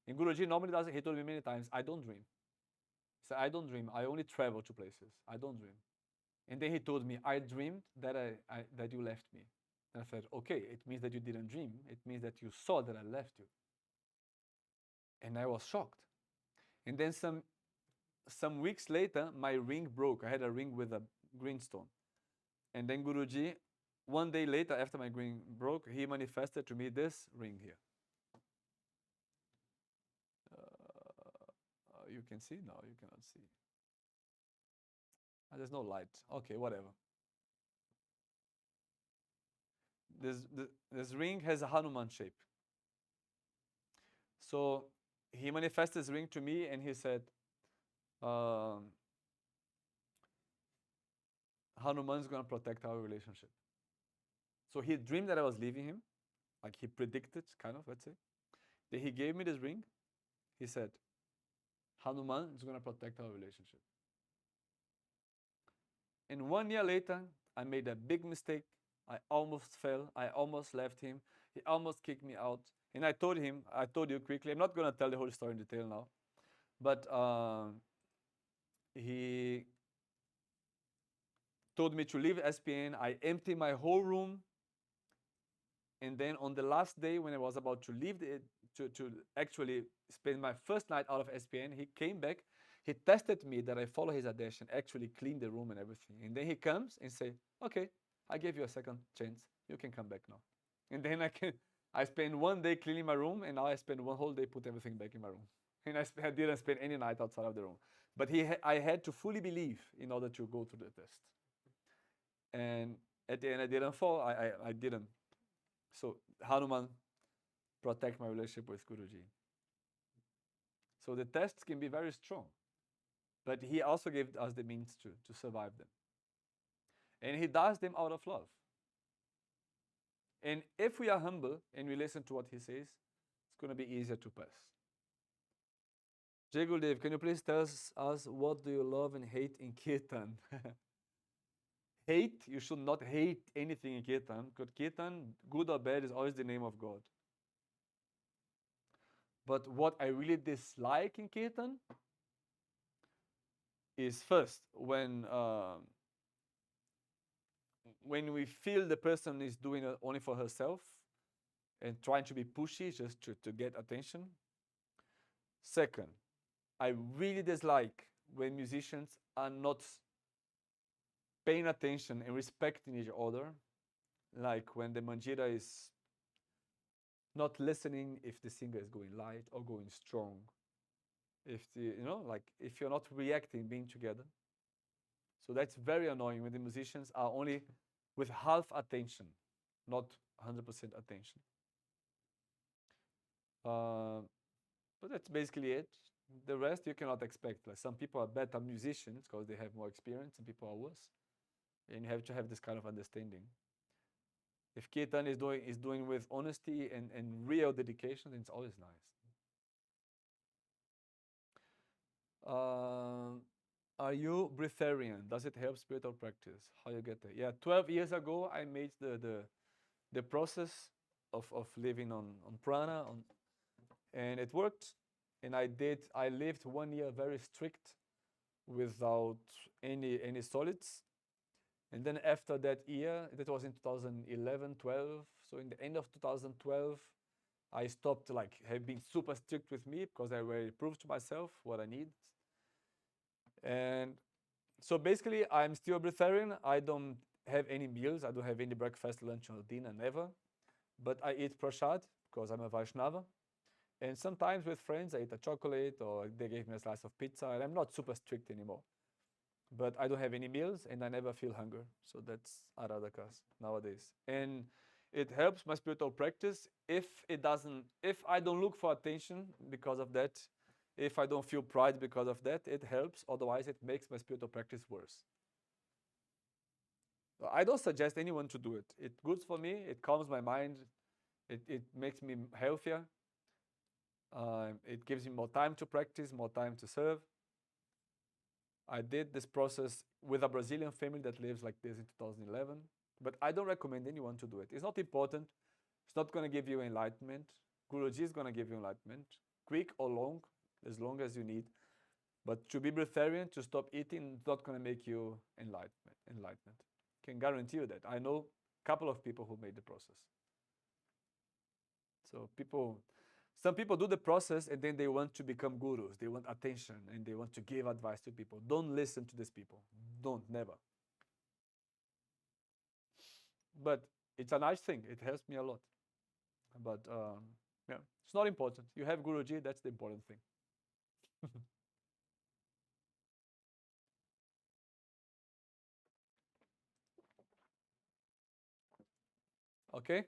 [SPEAKER 1] And Guruji normally doesn't, he told me many times, I don't dream. He said, I don't dream. I only travel to places. I don't dream. And then he told me, I dreamed that that you left me. And I said, okay, it means that you didn't dream. It means that you saw that I left you. And I was shocked. And then some weeks later, my ring broke. I had a ring with a green stone. And then Guruji, one day later, after my ring broke, he manifested to me this ring here. You can see? No, you cannot see. There's no light. Okay, whatever. This ring has a Hanuman shape. So he manifested this ring to me and he said, Hanuman is going to protect our relationship. So he dreamed that I was leaving him, like he predicted, kind of, let's say. Then he gave me this ring. He said, Hanuman is going to protect our relationship. And 1 year later, I made a big mistake. I almost fell. I almost left him. He almost kicked me out. And I told him, I told you quickly, I'm not going to tell the whole story in detail now, but he told me to leave SPN. I emptied my whole room. And then on the last day, when I was about to leave, to actually spend my first night out of SPN, he came back. He tested me that I follow his adesh and actually clean the room and everything. And then he comes and say, okay, I gave you a second chance. You can come back now. And then I spent 1 day cleaning my room, and now I spend one whole day put everything back in my room. And I didn't spend any night outside of the room. But I had to fully believe in order to go through the test. And at the end, I didn't fall. I didn't. So Hanuman protect my relationship with Guruji. So the tests can be very strong, but he also gave us the means to survive them. And he does them out of love. And if we are humble and we listen to what he says, it's going to be easier to pass. Jay Guldev, can you please tell us what do you love and hate in Kirtan? Hate, you should not hate anything in Kirtan, because Kirtan, good or bad, is always the name of God. But what I really dislike in Kirtan is first when we feel the person is doing it only for herself and trying to be pushy just to get attention. Second, I really dislike when musicians are not paying attention and respecting each other, like when the manjira is not listening if the singer is going light or going strong. If like if you're not reacting, being together. So that's very annoying when the musicians are only with half attention, not 100% attention. But that's basically it. The rest you cannot expect. Like some people are better musicians because they have more experience, and people are worse. And you have to have this kind of understanding. If Kirtan is doing with honesty and real dedication, then it's always nice. Are you breatharian? Does it help spiritual practice? How you get there? Yeah, 12 years ago I made the process of living on prana and it worked. And I lived 1 year very strict without any solids. And then after that year, that was in 2011, 12. So in the end of 2012, I stopped like have been super strict with me because I already proved to myself what I need. And so basically, I'm still a breatharian. I don't have any meals. I don't have any breakfast, lunch, or dinner, never. But I eat prasad because I'm a Vaishnava. And sometimes with friends, I eat a chocolate or they gave me a slice of pizza. And I'm not super strict anymore. But I don't have any meals and I never feel hunger. So that's Aaradhakas nowadays. And it helps my spiritual practice if I don't look for attention because of that, if I don't feel pride because of that, it helps. Otherwise, it makes my spiritual practice worse. I don't suggest anyone to do it. It's good for me. It calms my mind. It makes me healthier. It gives me more time to practice, more time to serve. I did this process with a Brazilian family that lives like this in 2011, but I don't recommend anyone to do it. It's not important. It's not going to give you enlightenment. Guruji is going to give you enlightenment, quick or long as you need. But to be breatharian, to stop eating, is not going to make you enlightenment. Can guarantee you that. I know a couple of people who made the process. So some people do the process and then they want to become gurus. They want attention and they want to give advice to people. Don't listen to these people. Don't, never. But it's a nice thing. It helps me a lot. But yeah, it's not important. You have Guruji, that's the important thing. Okay?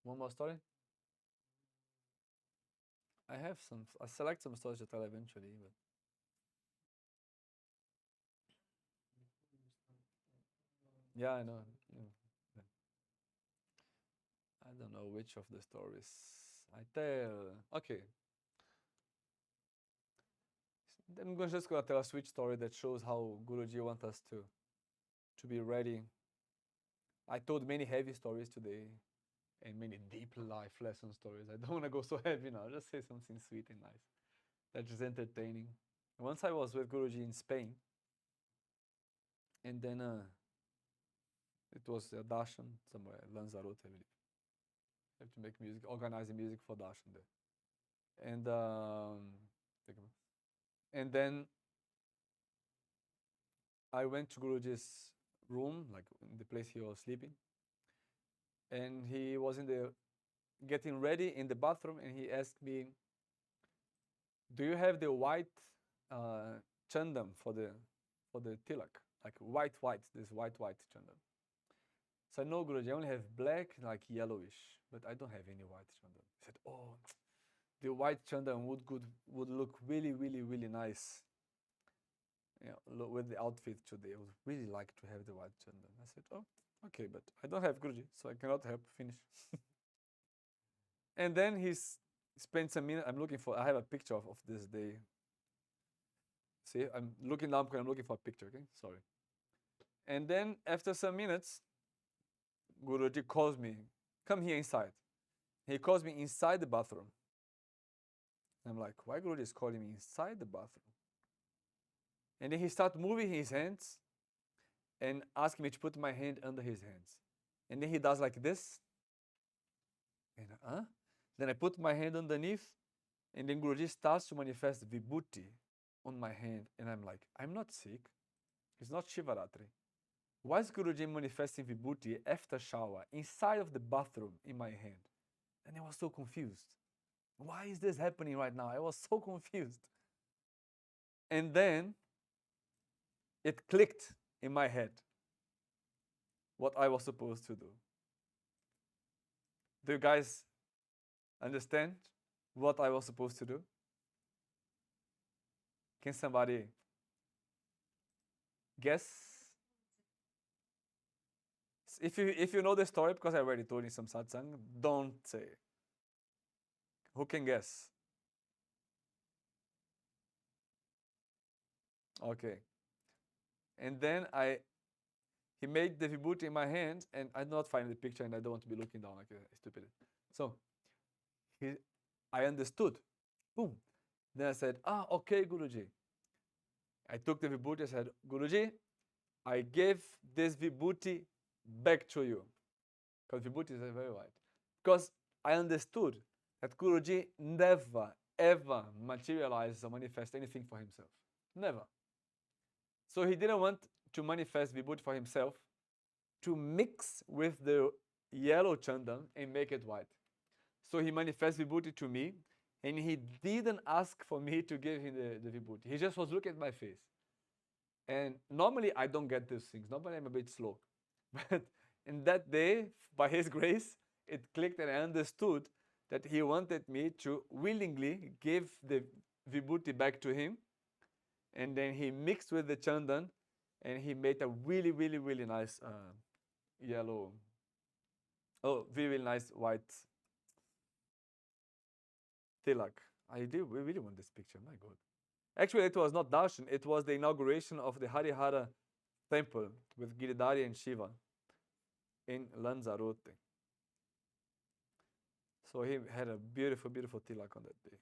[SPEAKER 1] One more story? I select some stories to tell eventually, but yeah, I know. Yeah. I don't know which of the stories I tell. Okay. Then I'm just gonna tell a sweet story that shows how Guruji wants us to be ready. I told many heavy stories today and many deep life lesson stories. I don't want to go so heavy now. Just say something sweet and nice. That's just entertaining. Once I was with Guruji in Spain, and then it was a darshan somewhere, Lanzarote, I believe. I have to make music, organize the music for darshan there. And then I went to Guruji's room, like in the place he was sleeping, and he was in the getting ready in the bathroom, and he asked me, "Do you have the white chandam for the tilak, like white, this white chandam?" So I know Guruji, I only have black, like yellowish, but I don't have any white chandam. He said, "Oh, the white chandam would look really nice, with the outfit today. I would really like to have the white chandam." I said, "Oh, okay, but I don't have Guruji, so I cannot help finish." And then spent some minutes. I have a picture of this day. See, I'm looking now because I'm looking for a picture, okay? Sorry. And then after some minutes, Guruji calls me, "Come here inside." He calls me inside the bathroom. I'm like, why Guruji is calling me inside the bathroom? And then he starts moving his hands and asking me to put my hand under his hands. And then he does like this. And then I put my hand underneath, and then Guruji starts to manifest vibhuti on my hand. And I'm like, I'm not sick. It's not Shivaratri. why is Guruji manifesting Vibhuti after shower inside of the bathroom in my hand? And I was so confused. Why is this happening right now? I was so confused. And then it clicked in my head what I was supposed to do. Do you guys understand what I was supposed to do? Can somebody guess? If you know the story, because I already told you some satsang, don't say. Who can guess? Okay. And then he made the vibhuti in my hand, and I did not find the picture, and I don't want to be looking down like a stupid. So I understood. Boom. Then I said, okay, Guruji. I took the vibhuti. I said, Guruji, I gave this vibhuti back to you. Because vibhuti is very white. Because I understood that Guruji never, ever materializes or manifests anything for himself. Never. So he didn't want to manifest vibhuti for himself, to mix with the yellow chandan and make it white. So he manifests vibhuti to me, and he didn't ask for me to give him the vibhuti. He just was looking at my face. And normally I don't get these things. Normally I'm a bit slow. But in that day, by his grace, it clicked and I understood that he wanted me to willingly give the vibhuti back to him. And then he mixed with the chandan and he made a really, really, really nice yellow, very, really nice white tilak. We really want this picture, my God. Actually, it was not darshan, it was the inauguration of the Harihara temple with Giridhari and Shiva in Lanzarote. So he had a beautiful, beautiful tilak on that day.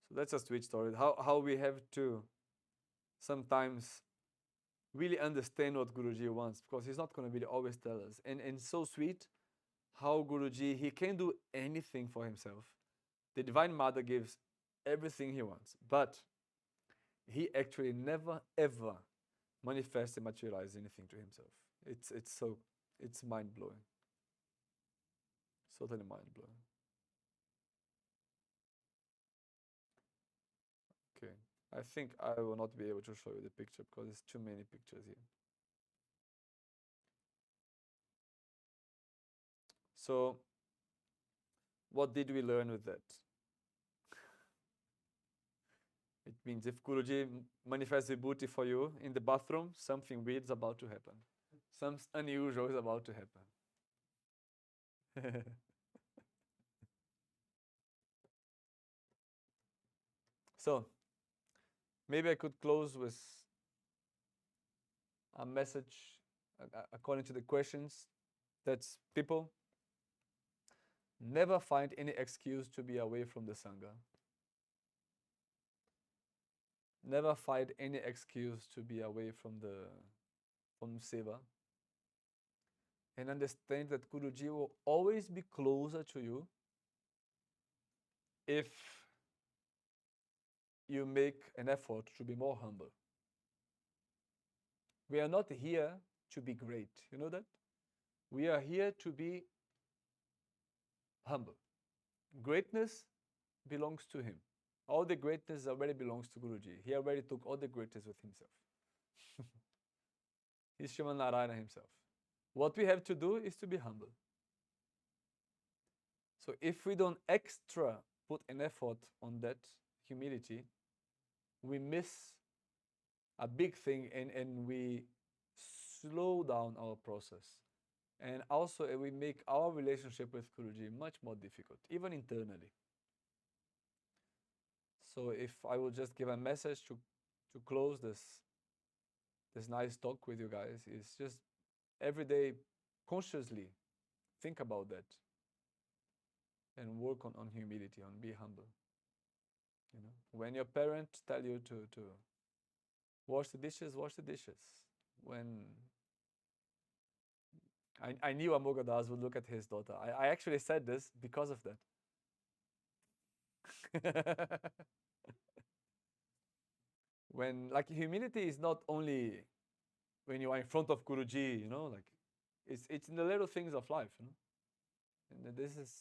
[SPEAKER 1] So that's a sweet story. How we have to sometimes really understand what Guruji wants, because he's not going to really always tell us. And so sweet how Guruji, he can do anything for himself. The Divine Mother gives everything he wants, but he actually never ever manifests and materializes anything to himself. It's mind blowing. It's totally mind blowing. Okay. I think I will not be able to show you the picture because there's too many pictures here. So, what did we learn with that? It means if Guruji manifests Vibhuti for you in the bathroom, something weird is about to happen. Something unusual is about to happen. So, maybe I could close with a message according to the questions. That's people, never find any excuse to be away from the Sangha. Never find any excuse to be away from Seva. And understand that Guruji will always be closer to you if you make an effort to be more humble. We are not here to be great. You know that? We are here to be humble. Greatness belongs to him. All the greatness already belongs to Guruji. He already took all the greatness with himself. He's Shriman Narayana himself. What we have to do is to be humble. So if we don't extra put an effort on that humility, we miss a big thing and we slow down our process. And also we make our relationship with Guruji much more difficult, even internally. So if I will just give a message to close this nice talk with you guys, is just every day consciously think about that and work on humility, on be humble. You know, when your parents tell you to wash the dishes, wash the dishes. When I knew Amogadas would look at his daughter. I actually said this because of that. When like humility is not only when you are in front of Guruji, you know, like it's in the little things of life, you know. And this is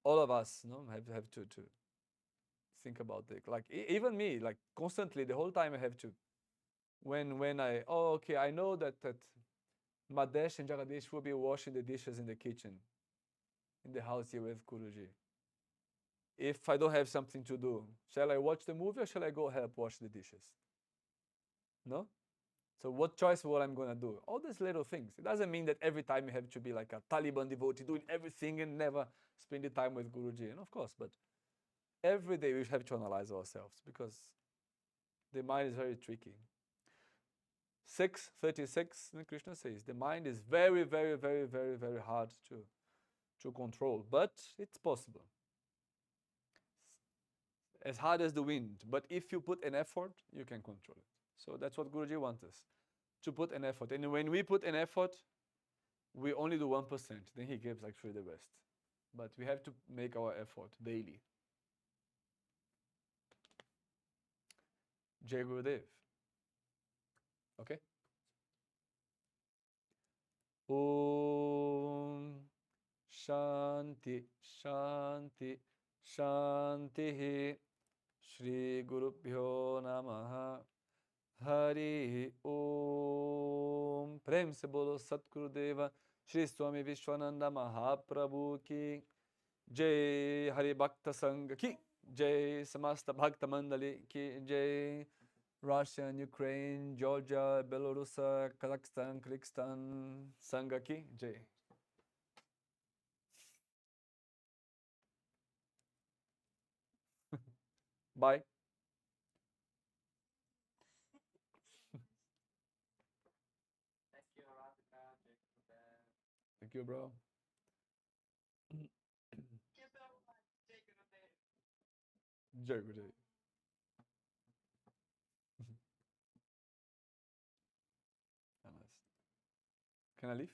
[SPEAKER 1] all of us, you know, have to think about it. Like even me, like constantly the whole time I have to when I oh okay, I know that Madesh and Jagadish will be washing the dishes in the kitchen in the house here with Guruji. If I don't have something to do, shall I watch the movie or shall I go help wash the dishes? No? So what choice what I'm gonna do? All these little things. It doesn't mean that every time you have to be like a Taliban devotee doing everything and never spend the time with Guruji. And of course, but every day we have to analyze ourselves because the mind is very tricky. 6:36, Krishna says, the mind is very, very, very, very, very hard to control, but it's possible. As hard as the wind, but if you put an effort, you can control it. So that's what Guruji wants us to put an effort. And when we put an effort, we only do 1%. Then he gives actually the rest. But we have to make our effort daily. Jai Gurudev. Okay? Om Shanti Shanti Shanti Shri Gurubhyo Namaha Hari Om. प्रेम से बोलो सतगुरुदेव श्री स्वामी विश्वानंद महाप्रभु की जय. हरि भक्त संघ की जय. समस्त भक्त मंडली की जय. Russia, Ukraine, Georgia, Belarus, Kazakhstan, Kyrgyzstan, Sangha ki jay. Bye. Thank you, bro. Jai Gurudev. Can I leave?